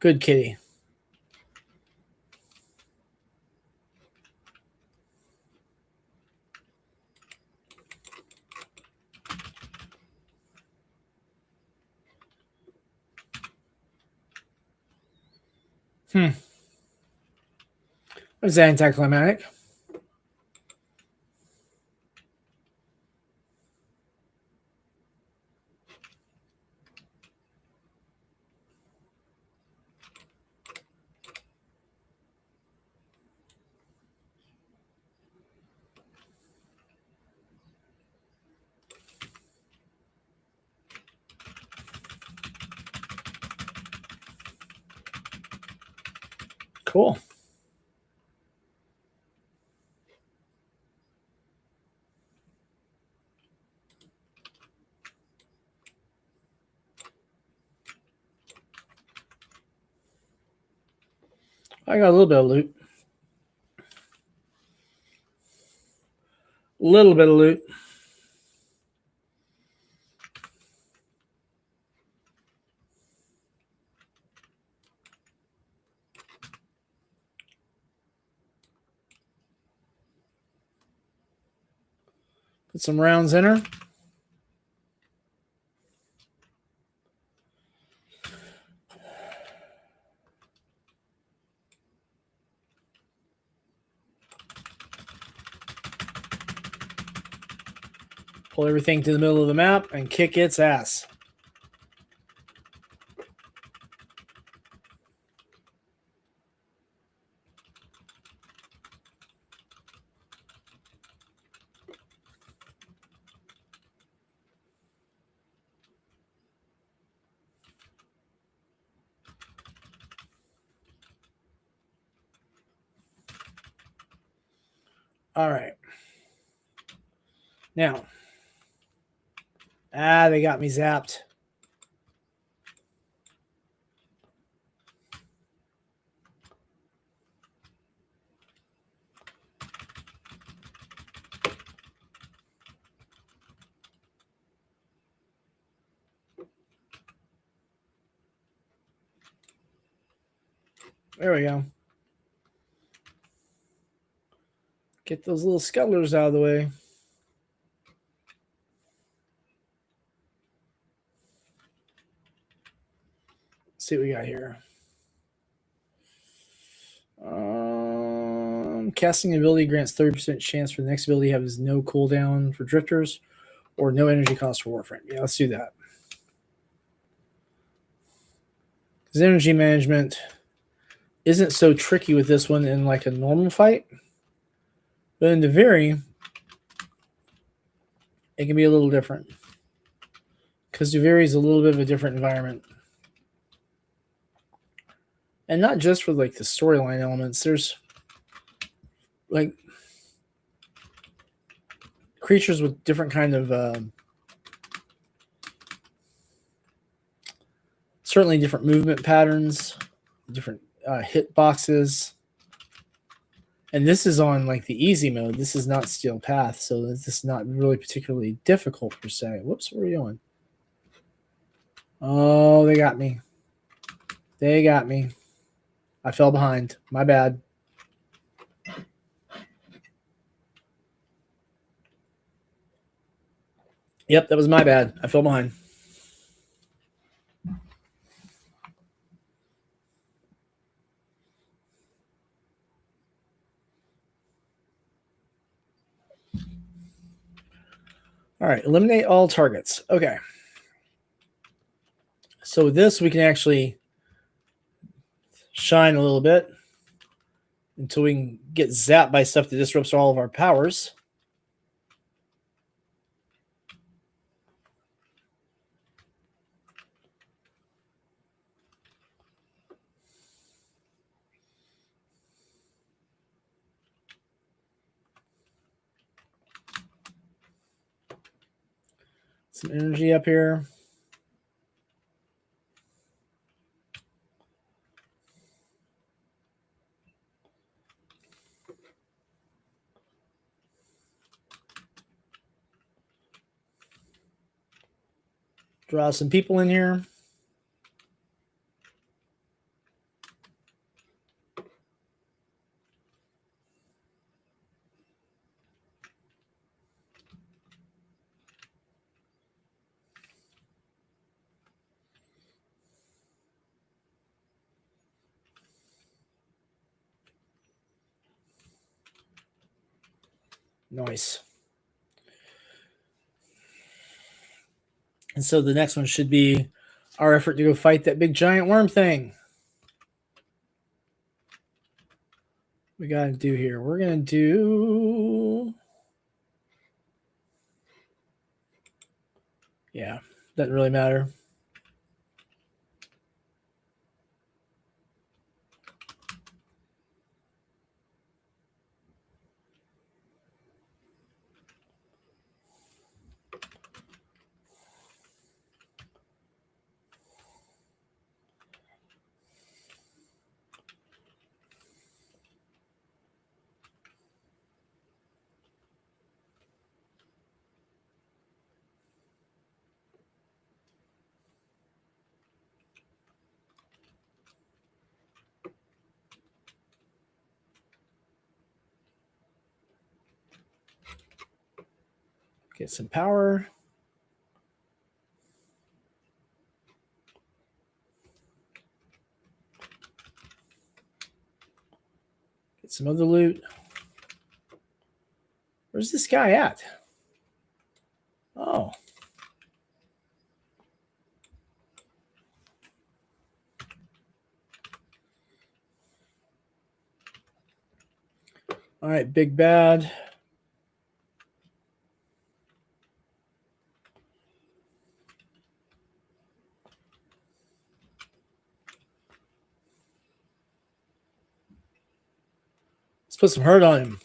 Good kitty. It was anticlimactic. Cool. I got a little bit of loot. Little bit of loot. Put some rounds in her. Pull everything to the middle of the map and kick its ass. All right. Now, they got me zapped. There we go. Get those little scuttlers out of the way. Let's see what we got here. Casting ability grants 30% chance for the next ability has no cooldown for drifters or no energy cost for Warframe. Yeah, let's do that. Because energy management isn't so tricky with this one in like a normal fight. But in Deviri, it can be a little different. Because Deviri is a little bit of a different environment. And not just for like the storyline elements. There's like creatures with different kind of certainly different movement patterns, different hit boxes. And this is on like the easy mode. This is not Steel Path, so this is not really particularly difficult per se. Whoops, where are we going? Oh, they got me. They got me. I fell behind. My bad. Yep, that was my bad. I fell behind. All right, eliminate all targets. Okay. So with this, we can actually shine a little bit until we can get zapped by stuff that disrupts all of our powers. Some energy up here. Draw some people in here. Nice. And so the next one should be our effort to go fight that big giant worm thing. We got to do here. We're going to do... Yeah, doesn't really matter. Get some power. Get some other loot. Where's this guy at? Oh. All right, big bad. Let's put some hurt on him.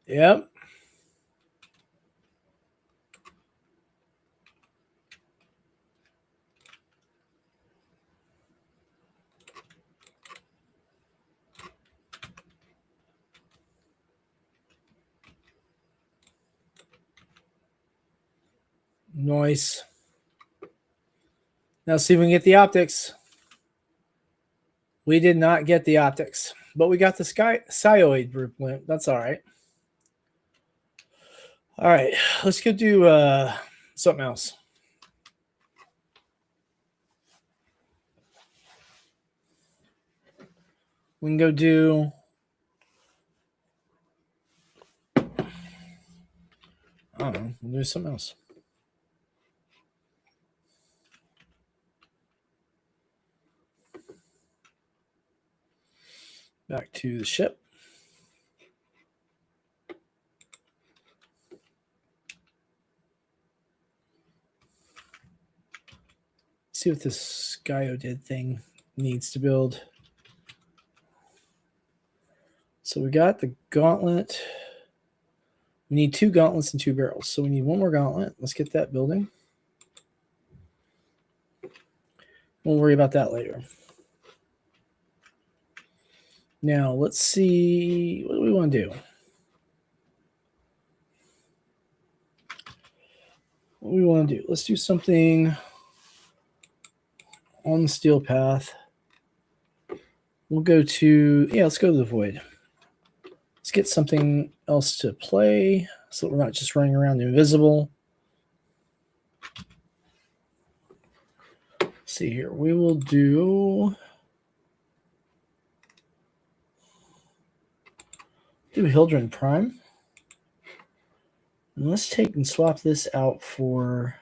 Yep. Nice. Now see if we can get the optics. We did not get the optics, but we got the Scioid blueprint. That's all right. All right, let's go do something else. We can go do... I don't know. We'll do something else. Back to the ship. See what this Skyodid thing needs to build. So we got the gauntlet. We need 2 gauntlets and 2 barrels. So we need 1 more gauntlet. Let's get that building. We'll worry about that later. Now, let's see. What do we want to do? What do we want to do? Let's do something on the steel path. We'll go to... Yeah, let's go to the void. Let's get something else to play so that we're not just running around invisible. Let's see here. We will do Hildren Prime. And let's take and swap this out for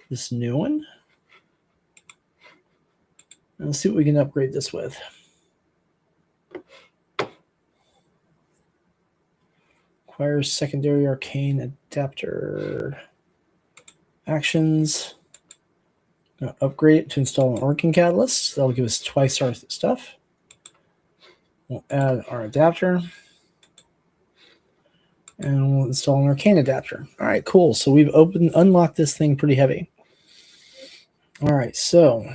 this new one. And let's see what we can upgrade this with. Requires secondary arcane adapter actions. Upgrade it to install an Orkin catalyst. That'll give us twice our stuff. We'll add our adapter. And we'll install an arcane adapter. All right, cool. So we've unlocked this thing pretty heavy. All right, so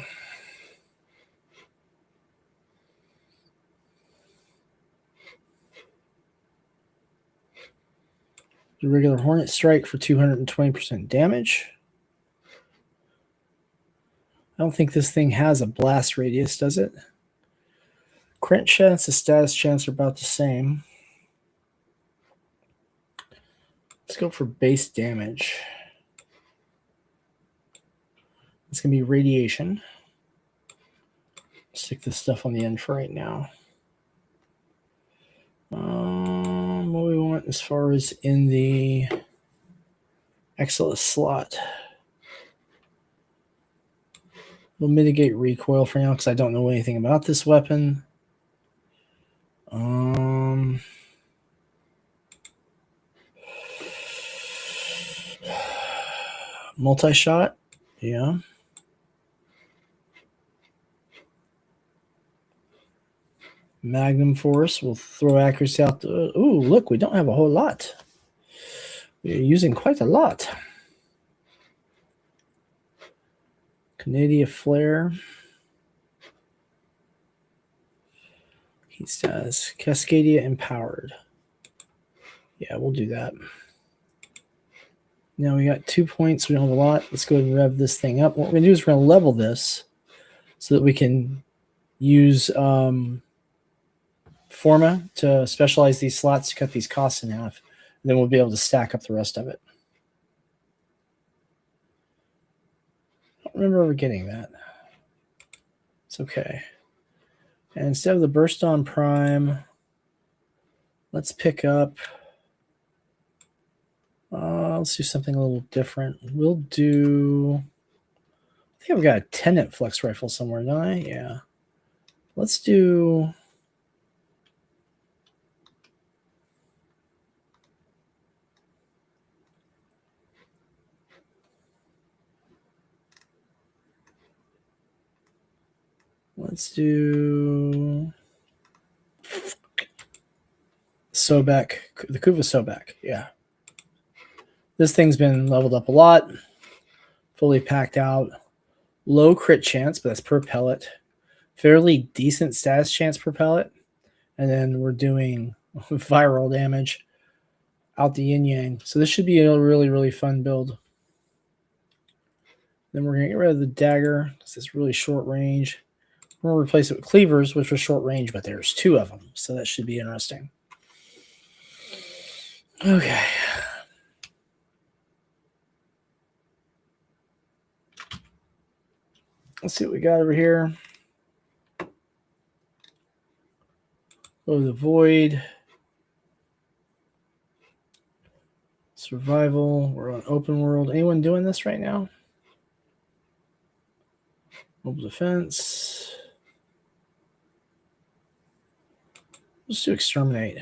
the regular Hornet Strike for 220% damage. I don't think this thing has a blast radius, does it? Crit chance and status chance are about the same. Let's go for base damage. It's going to be radiation. Stick this stuff on the end for right now. What we want as far as in the Exilus slot. We'll mitigate recoil for now because I don't know anything about this weapon. Multi-shot, yeah. Magnum Force will throw accuracy out. Ooh, look, we don't have a whole lot. We're using quite a lot. Canadia Flare. Heat status. Cascadia Empowered. Yeah, we'll do that. Now we got 2 points. We don't have a lot. Let's go ahead and rev this thing up. What we're going to do is we're going to level this so that we can use Forma to specialize these slots to cut these costs in half. And then we'll be able to stack up the rest of it. I don't remember ever getting that. It's okay. And instead of the Burst on Prime, let's pick up... let's do something a little different. We'll do... I think I've got a Tenet Flex Rifle somewhere, don't I? Yeah. Let's do... Let's do... Sobek. The Kuva Sobek. Yeah. This thing's been leveled up a lot. Fully packed out. Low crit chance, but that's per pellet. Fairly decent status chance per pellet. And then we're doing viral damage out the yin yang. So this should be a really, really fun build. Then we're going to get rid of the dagger because it's really short range. We're going to replace it with cleavers, which was short range, but there's 2 of them. So that should be interesting. Okay. Let's see what we got over here. Oh, the Void. Survival. We're on open world. Anyone doing this right now? Mobile defense. Let's do exterminate.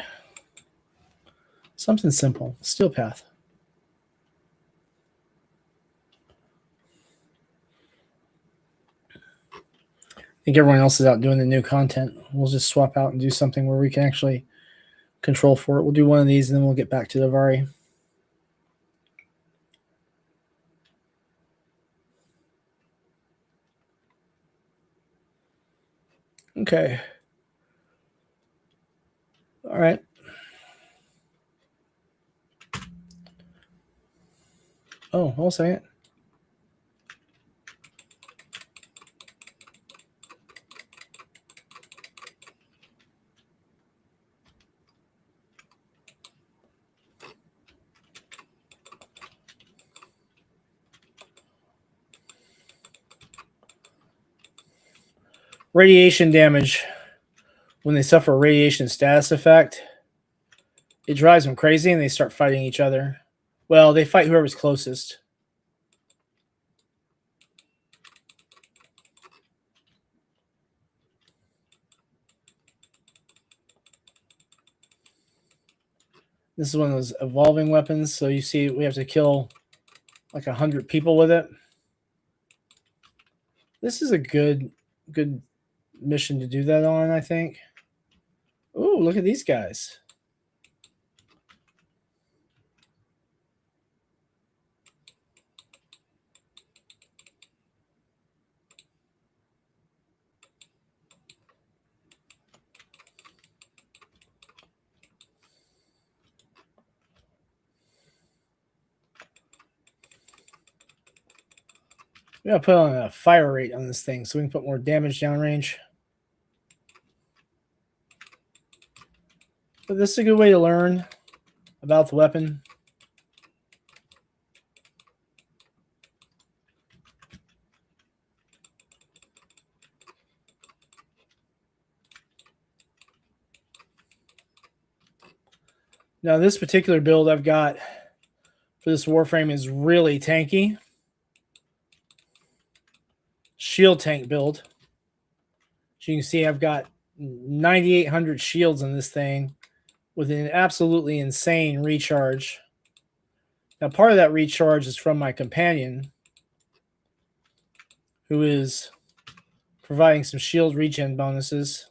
Something simple. Steel path. I think everyone else is out doing the new content. We'll just swap out and do something where we can actually control for it. We'll do one of these and then we'll get back to the Vari. Okay. All right. Oh, hold a second. Radiation damage. When they suffer a radiation status effect, it drives them crazy and they start fighting each other. Well, they fight whoever's closest. This is one of those evolving weapons. So you see we have to kill like 100 people with it. This is a good mission to do that on, I think. Ooh, look at these guys. We gotta put on a fire rate on this thing so we can put more damage downrange. But this is a good way to learn about the weapon. Now, this particular build I've got for this Warframe is really tanky. Shield tank build. As you can see, I've got 9,800 shields in this thing with an absolutely insane recharge. Now, part of that recharge is from my companion, who is providing some shield regen bonuses.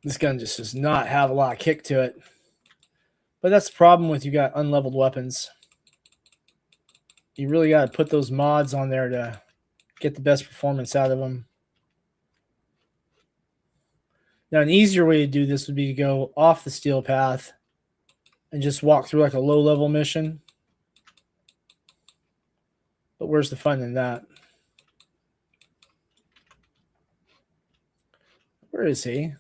This gun just does not have a lot of kick to it. But that's the problem with you got unleveled weapons. You really got to put those mods on there to get the best performance out of them. Now, an easier way to do this would be to go off the steel path and just walk through like a low-level mission. But where's the fun in that? Where is he?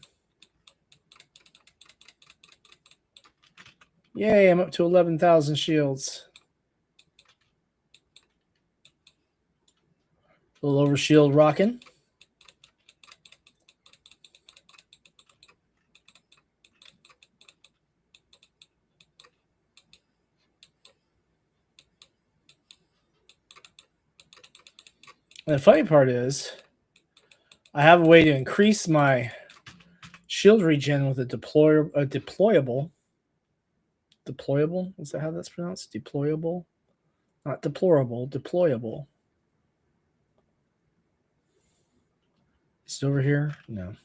Yay, I'm up to 11,000 shields. A little over shield rocking. And the funny part is, I have a way to increase my shield regen with a deployable. Deployable? Is that how that's pronounced? Deployable? Not deplorable, deployable. Is it over here? No.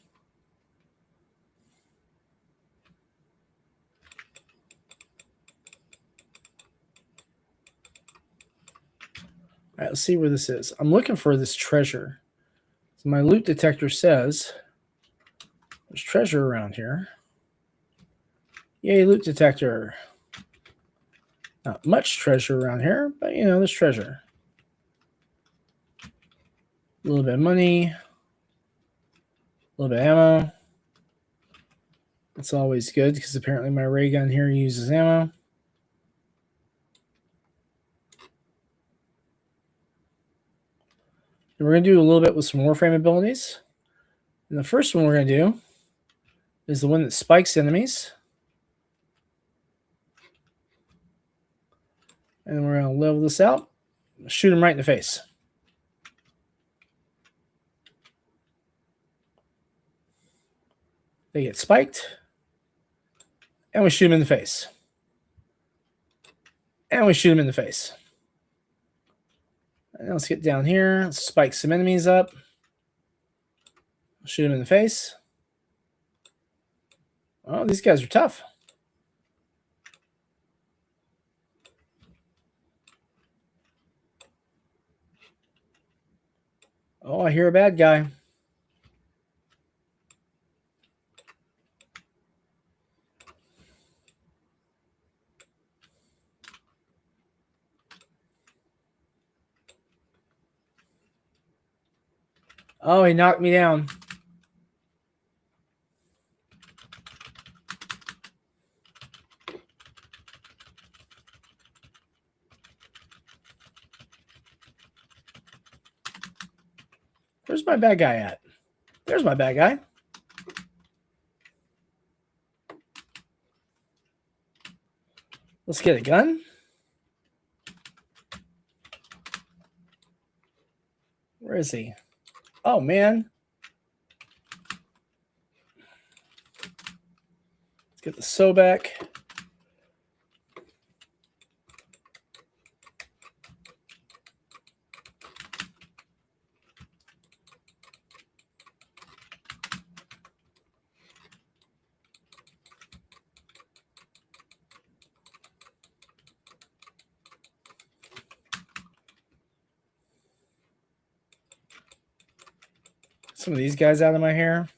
All right, let's see where this is. I'm looking for this treasure. So my loot detector says there's treasure around here. Yay, loot detector. Not much treasure around here, but you know, there's treasure. A little bit of money. A little bit of ammo. That's always good because apparently my ray gun here uses ammo. And we're going to do a little bit with some Warframe abilities. And the first one we're going to do is the one that spikes enemies. And we're going to level this out. Shoot them right in the face. They get spiked. And we shoot them in the face. And we shoot them in the face. And let's get down here. Let's spike some enemies up. Shoot them in the face. Oh, these guys are tough. Oh, I hear a bad guy. Oh, he knocked me down. Where's my bad guy at? There's my bad guy. Let's get a gun. Where is he? Oh, man. Let's get the Sobek. Some of these guys out of my hair.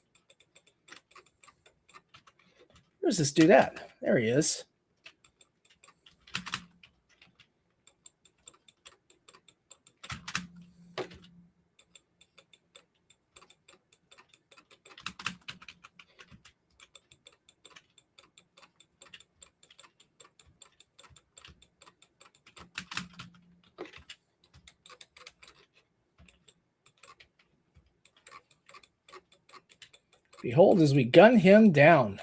Where's this dude at? There he is. Behold, as we gun him down.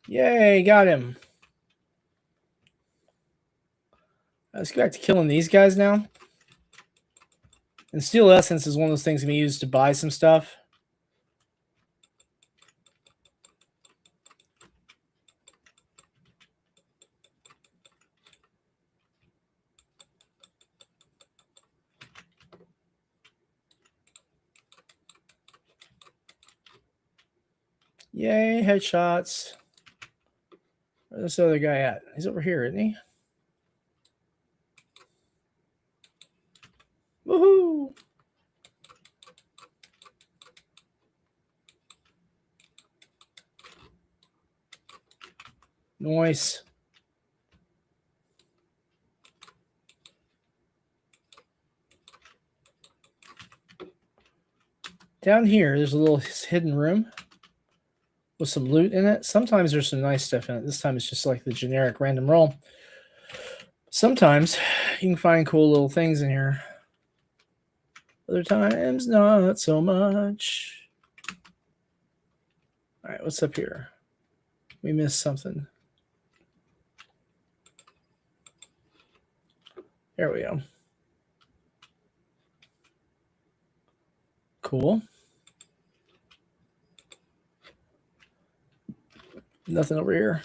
Yay, got him. Let's go back to killing these guys now. And Steel Essence is one of those things we use to buy some stuff. Yay, headshots. Where's this other guy at? He's over here, isn't he? Woohoo! Nice. Down here, there's a little hidden room with some loot in it. Sometimes there's some nice stuff in it. This time it's just like the generic random roll. Sometimes you can find cool little things in here. Other times, not so much. All right, what's up here? We missed something. There we go. Cool. Nothing over here.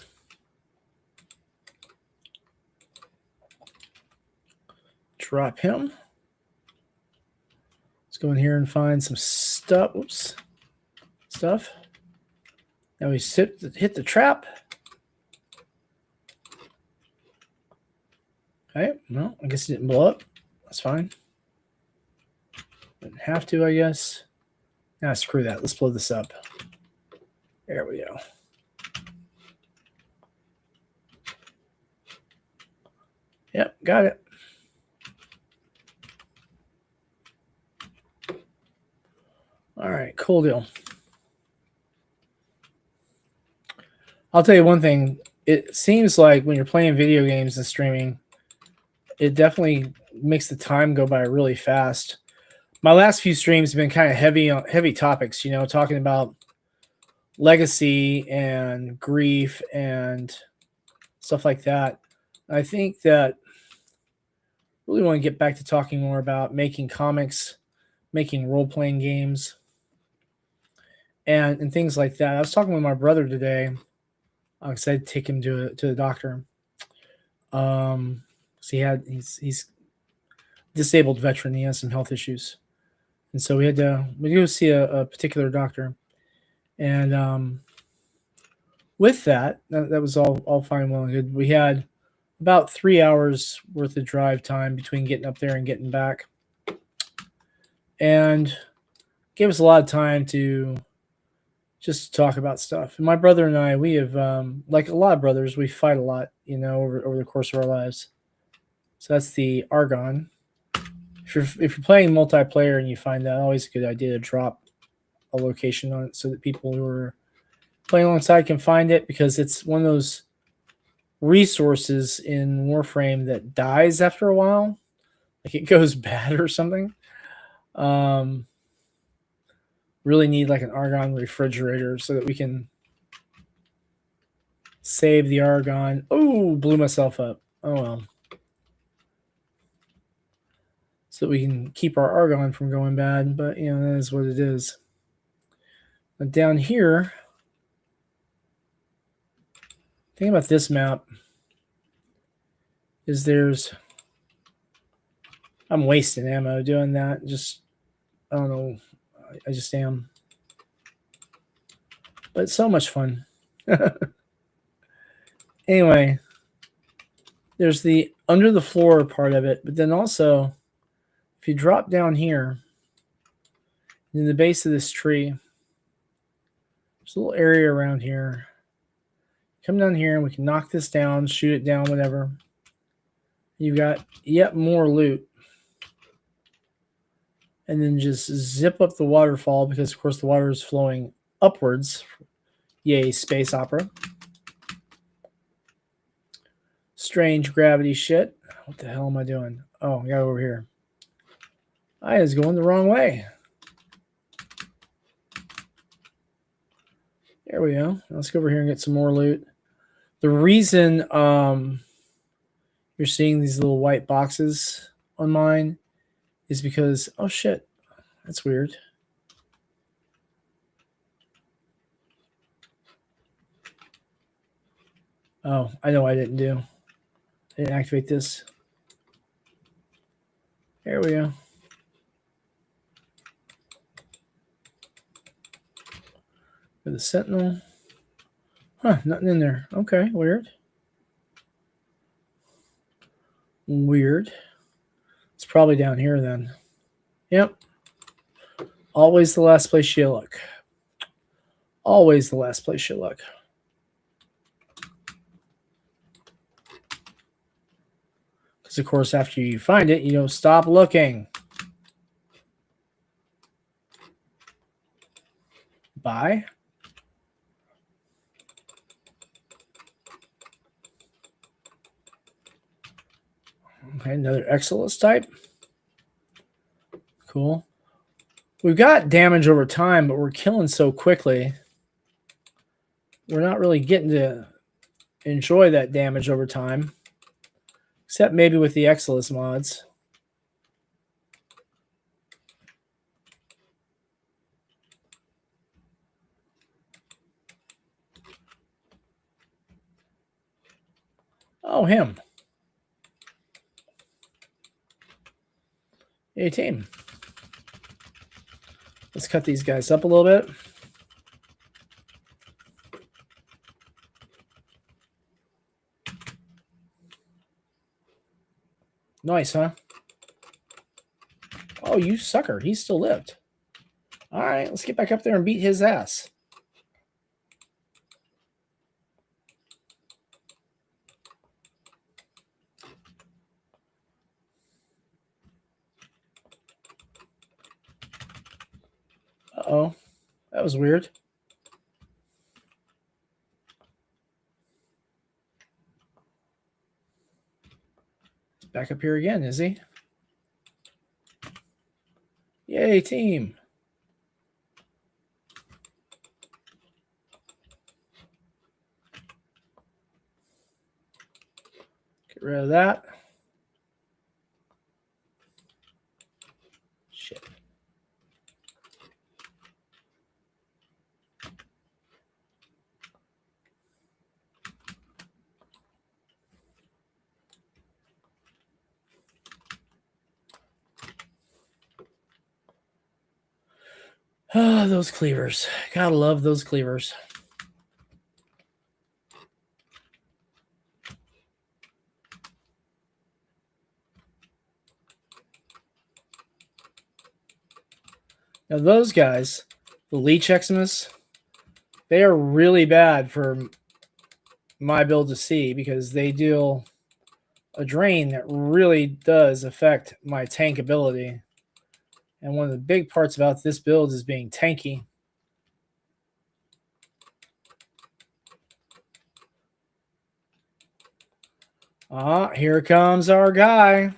Drop him. Let's go in here and find some stuff. Oops. Stuff. Now we hit the trap. Okay. Well, I guess it didn't blow up. That's fine. Didn't have to, I guess. Nah, screw that. Let's blow this up. There we go. Yep, got it. All right, cool deal. I'll tell you one thing. It seems like when you're playing video games and streaming, it definitely makes the time go by really fast. My last few streams have been kind of heavy topics, you know, talking about legacy and grief and stuff like that. I think that I really want to get back to talking more about making comics, making role-playing games, and things like that. I was talking with my brother today. I said take him to the doctor. So he's disabled veteran. He has some health issues, and so we go see a particular doctor. And with that was all fine, well and good. We had about 3 hours worth of drive time between getting up there and getting back, and gave us a lot of time to just talk about stuff. And my brother and I, we have, like a lot of brothers, we fight a lot, you know, over the course of our lives. So that's the Argon. If you're playing multiplayer and you find that, always a good idea to drop a location on it so that people who are playing alongside can find it, because it's one of those resources in Warframe that dies after a while, like it goes bad or something. Really need like an Argon refrigerator so that we can save the Argon. Oh, blew myself up. Oh well. So that we can keep our Argon from going bad, but you know, that is what it is. But down here, the thing about this map is I'm wasting ammo doing that. Just, I don't know. I just am. But it's so much fun. Anyway, there's the under the floor part of it, but then also, if you drop down here, in the base of this tree, there's a little area around here. Come down here and we can knock this down, shoot it down, whatever. You've got yet more loot. And then just zip up the waterfall, because of course the water is flowing upwards. Yay, space opera. Strange gravity shit. What the hell am I doing? Oh, I got over here. I was going the wrong way. There we go. Let's go over here and get some more loot. The reason you're seeing these little white boxes on mine is because, oh shit, that's weird. Oh, I know what I didn't do. I didn't activate this. There we go. For the Sentinel. Huh, nothing in there. Okay, weird. Weird. It's probably down here then. Yep. Always the last place you look. Always the last place you look. Because, of course, after you find it, you don't stop looking. Buy. Okay, another Exilus type. Cool. We've got damage over time, but we're killing so quickly. We're not really getting to enjoy that damage over time. Except maybe with the Exilus mods. Oh, him. Hey, team. Let's cut these guys up a little bit. Nice, huh? Oh, you sucker. He still lived. All right, let's get back up there and beat his ass. Uh-oh. That was weird. Back up here again, is he? Yay, team. Get rid of that. Shit. Ah, those cleavers. Gotta love those cleavers. Now those guys, the Leech Eximus, they are really bad for my build to see because they deal a drain that really does affect my tank ability. And one of the big parts about this build is being tanky. Ah, here comes our guy.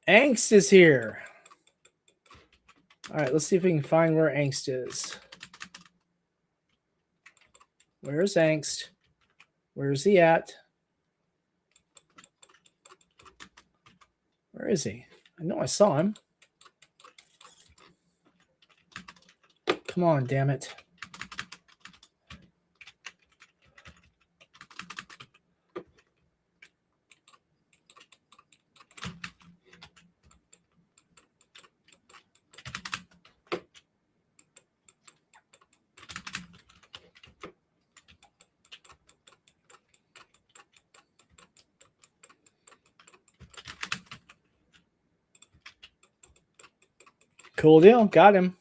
Angst is here. All right, let's see if we can find where Angst is. Where's Angst? Where's he at? Where is he? I know I saw him. Come on, damn it. Cool deal. Got him.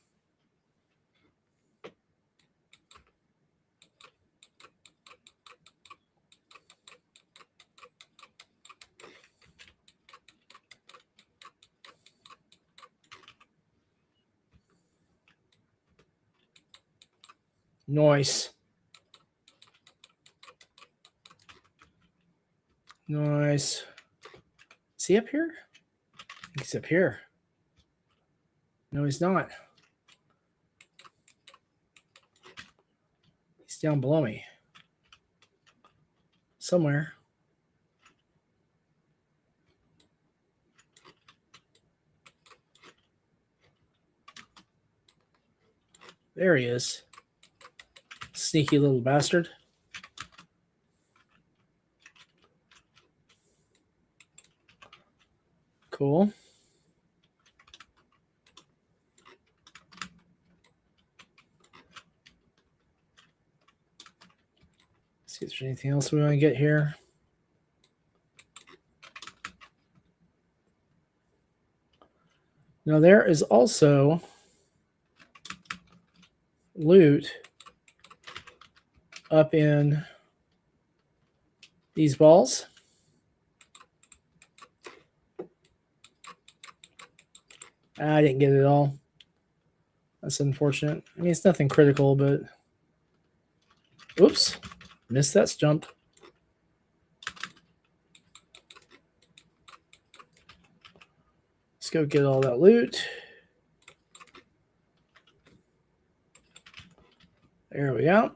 Nice. Nice. Is he up here? I think he's up here. No, he's not. He's down below me. Somewhere. There he is. Sneaky little bastard. Cool. See if there's anything else we want to get here. Now there is also loot up in these balls. I didn't get it all. That's unfortunate. I mean, it's nothing critical, but oops, missed that jump. Let's go get all that loot. There we go.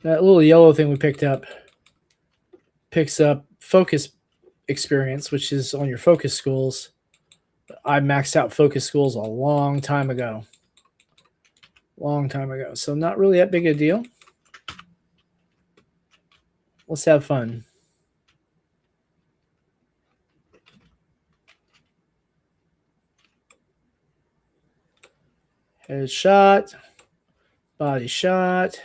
That little yellow thing we picked up picks up focus experience, which is on your focus schools. I maxed out focus schools a long time ago. So not really that big a deal. Let's have fun. Headshot. Body shot.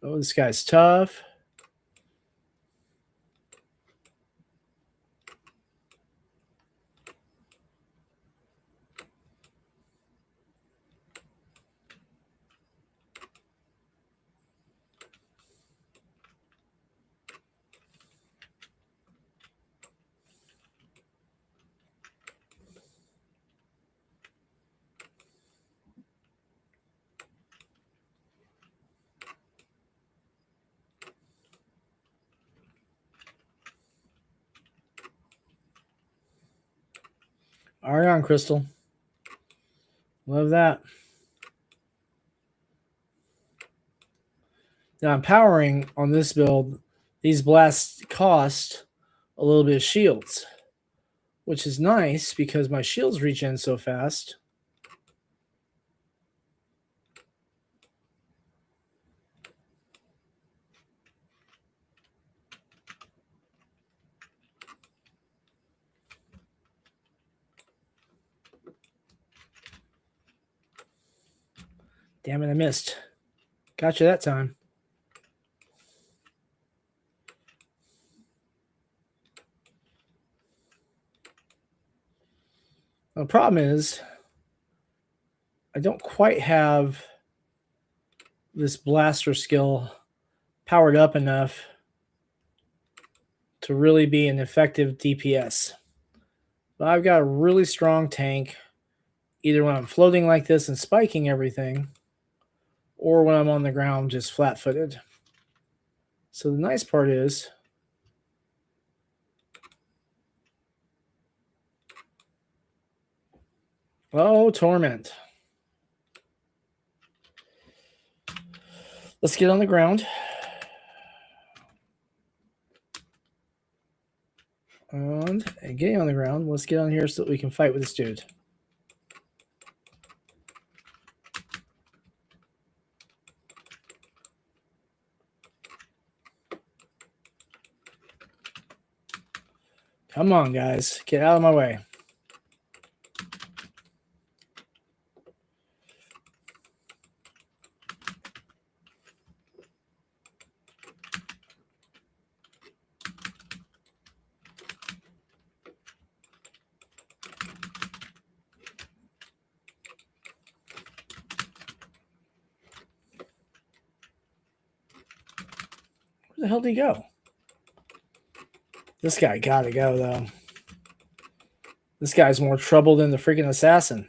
Oh, this guy's tough. Argon crystal. Love that. Now I'm powering on this build. These blasts cost a little bit of shields, which is nice because my shields regen so fast. Damn it, I missed. Gotcha that time. The problem is I don't quite have this blaster skill powered up enough to really be an effective DPS. But I've got a really strong tank, either when I'm floating like this and spiking everything, or when I'm on the ground just flat-footed. So the nice part is oh, Torment. Let's get on the ground. And getting on the ground, let's get on here so that we can fight with this dude. Come on, guys. Get out of my way. Where the hell did he go? This guy gotta go, though. This guy's more trouble than the freaking assassin.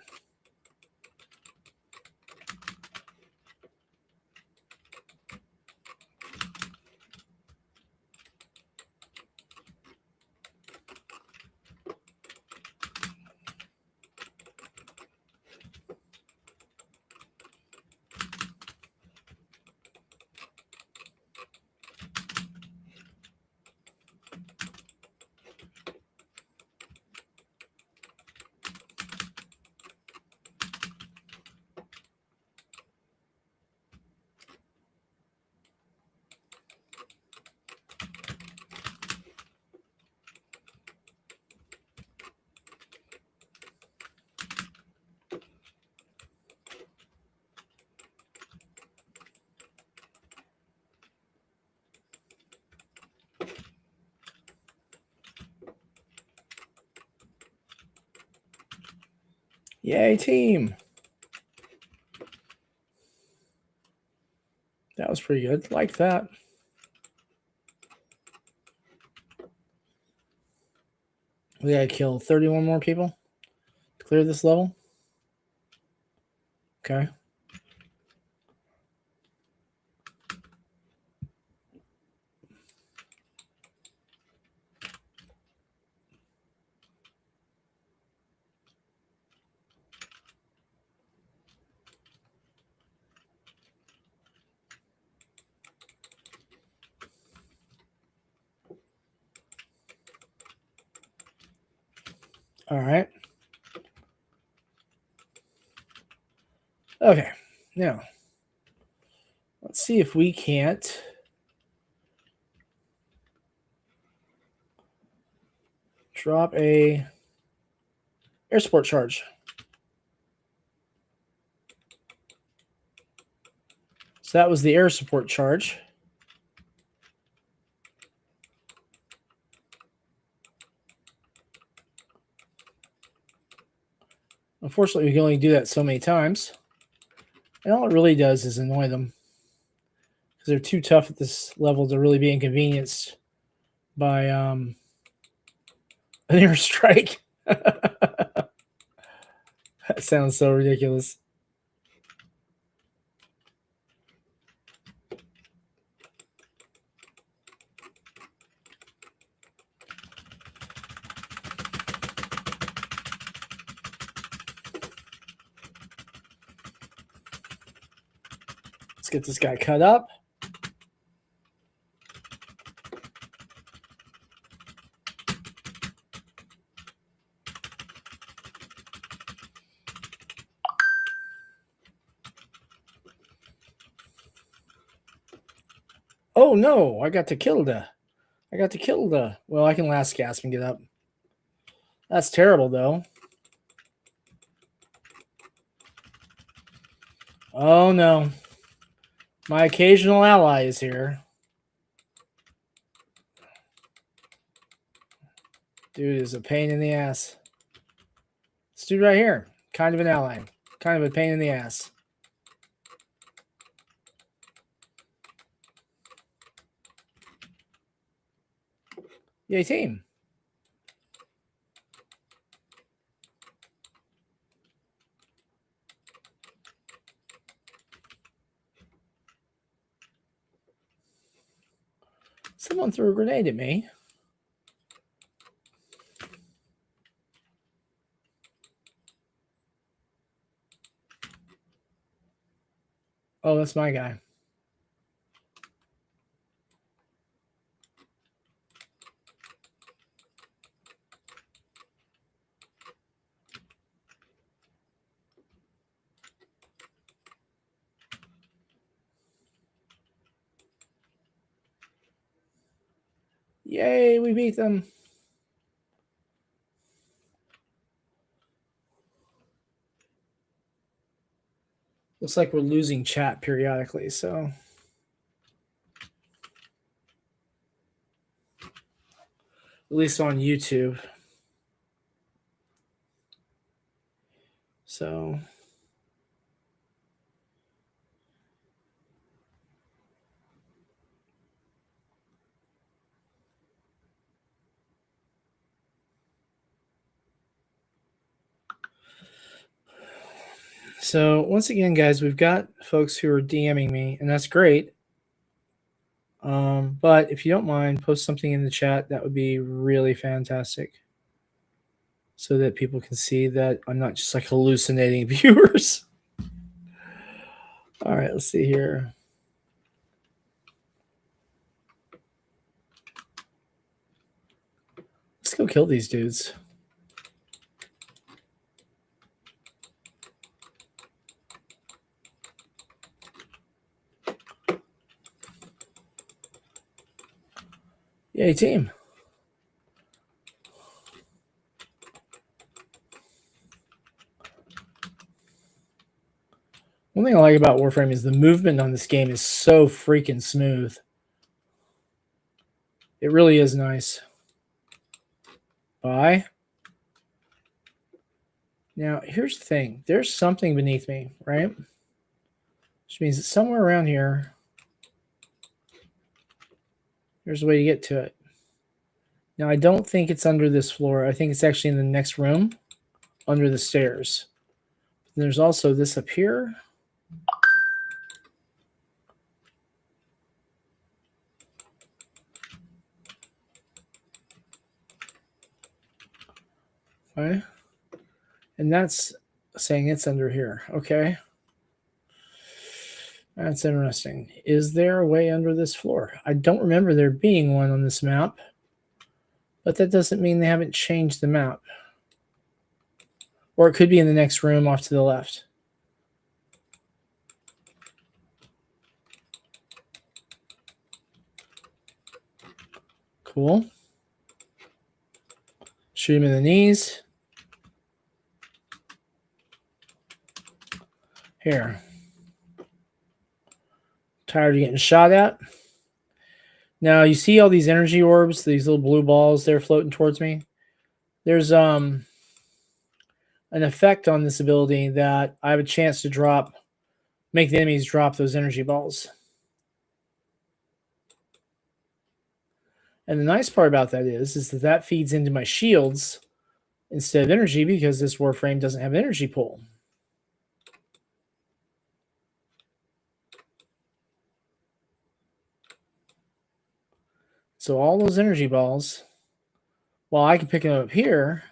Yay, team. That was pretty good. Like that. We gotta kill 31 more people to clear this level. Okay. All right. Okay. Now, let's see if we can't drop a air support charge. So that was the air support charge. Unfortunately, we can only do that so many times. And all it really does is annoy them. Because they're too tough at this level to really be inconvenienced by an airstrike. That sounds so ridiculous. Let's get this guy cut up. Oh no, I got to kill the. Well, I can last gasp and get up. That's terrible though. Oh no. My occasional ally is here. Dude is a pain in the ass. This dude right here, kind of an ally. Kind of a pain in the ass. Yay, team. Someone threw a grenade at me. Oh, that's my guy. Yay, we beat them. Looks like we're losing chat periodically, so. At least on YouTube. So. So once again, guys, we've got folks who are DMing me, and that's great. But if you don't mind, post something in the chat. That would be really fantastic, so that people can see that I'm not just like hallucinating viewers. All right, let's see here. Let's go kill these dudes. Yay, team. One thing I like about Warframe is the movement on this game is so freaking smooth. It really is nice. Bye. Now, here's the thing. There's something beneath me, right? Which means it's somewhere around here. There's a way to get to it. Now, I don't think it's under this floor. I think it's actually in the next room, under the stairs. And there's also this up here. Okay. And that's saying it's under here. Okay. That's interesting. Is there a way under this floor? I don't remember there being one on this map, but that doesn't mean they haven't changed the map. Or it could be in the next room off to the left. Cool. Shoot him in the knees. Here. Tired of getting shot at. Now, you see all these energy orbs, these little blue balls there floating towards me? There's an effect on this ability that I have a chance to make the enemies drop those energy balls. And the nice part about that is that feeds into my shields instead of energy because this Warframe doesn't have an energy pool. So all those energy balls, while I can pick them up here,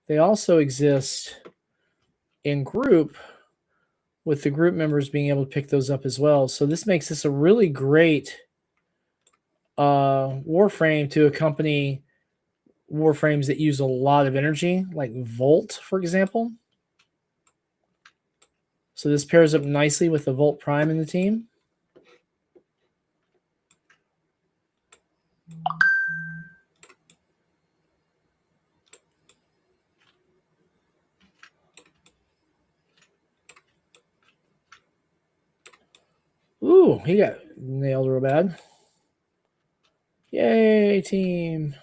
they also exist in group with the group members being able to pick those up as well. So this makes this a really great Warframe to accompany Warframes that use a lot of energy, like Volt, for example. So this pairs up nicely with the Volt Prime in the team. Ooh, he got nailed real bad. Yay, team.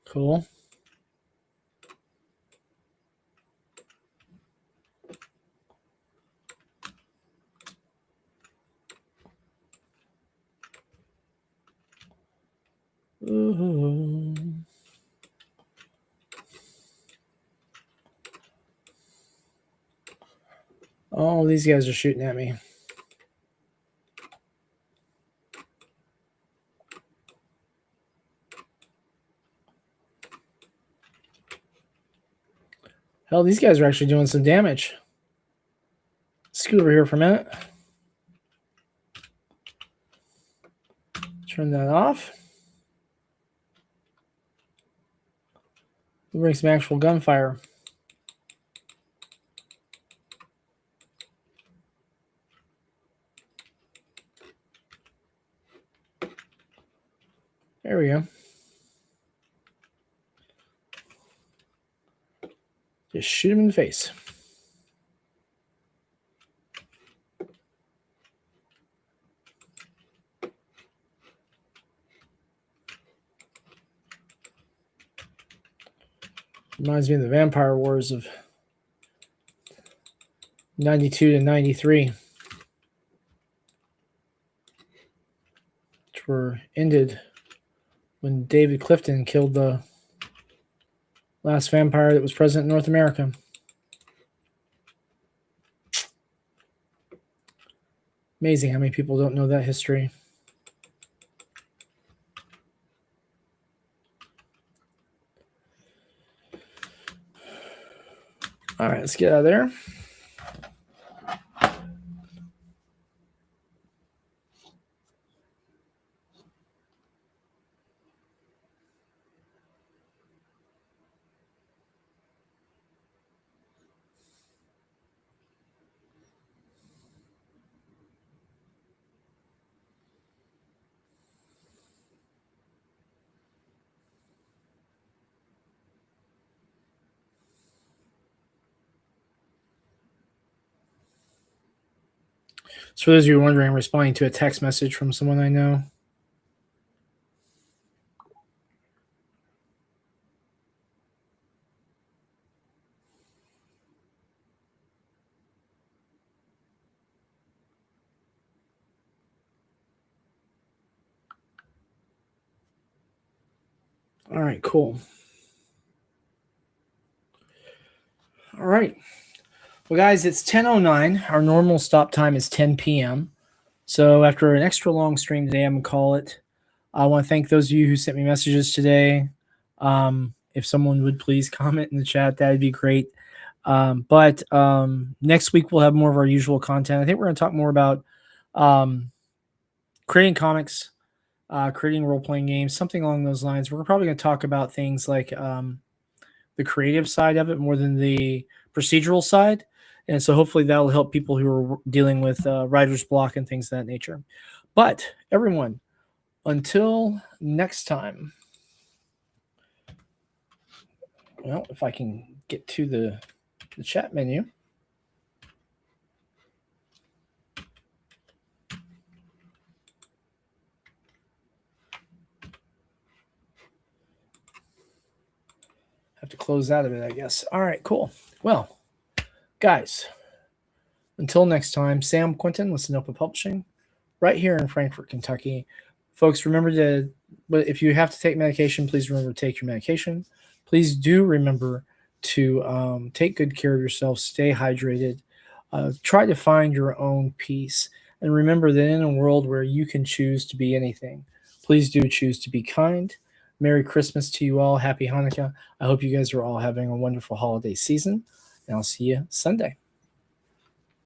Cool. Ooh. Oh, these guys are shooting at me. Hell, these guys are actually doing some damage. Scoot over here for a minute. Turn that off. We'll bring some actual gunfire. There we go. Just shoot him in the face. Reminds me of the Vampire Wars of 92 to 93, which were ended when David Clifton killed the last vampire that was present in North America. Amazing how many people don't know that history. All right, let's get out of there. So for those of you wondering, I'm responding to a text message from someone I know. All right, cool. All right. Well, guys, it's 10:09. Our normal stop time is 10 p.m. So after an extra long stream today, I'm going to call it. I want to thank those of you who sent me messages today. If someone would please comment in the chat, that would be great. But next week, we'll have more of our usual content. I think we're going to talk more about creating comics, creating role-playing games, something along those lines. We're probably going to talk about things like the creative side of it more than the procedural side. And so hopefully that will help people who are dealing with writer's block and things of that nature. But everyone, until next time, well, if I can get to the chat menu. Have to close that a bit, I guess. All right, cool. Well, guys, until next time, Sam Quinton, Listen Up with Publishing, right here in Frankfort, Kentucky. Folks, remember to, if you have to take medication, please remember to take your medication. Please do remember to take good care of yourself, stay hydrated, try to find your own peace. And remember that in a world where you can choose to be anything, please do choose to be kind. Merry Christmas to you all. Happy Hanukkah. I hope you guys are all having a wonderful holiday season. And I'll see you Sunday.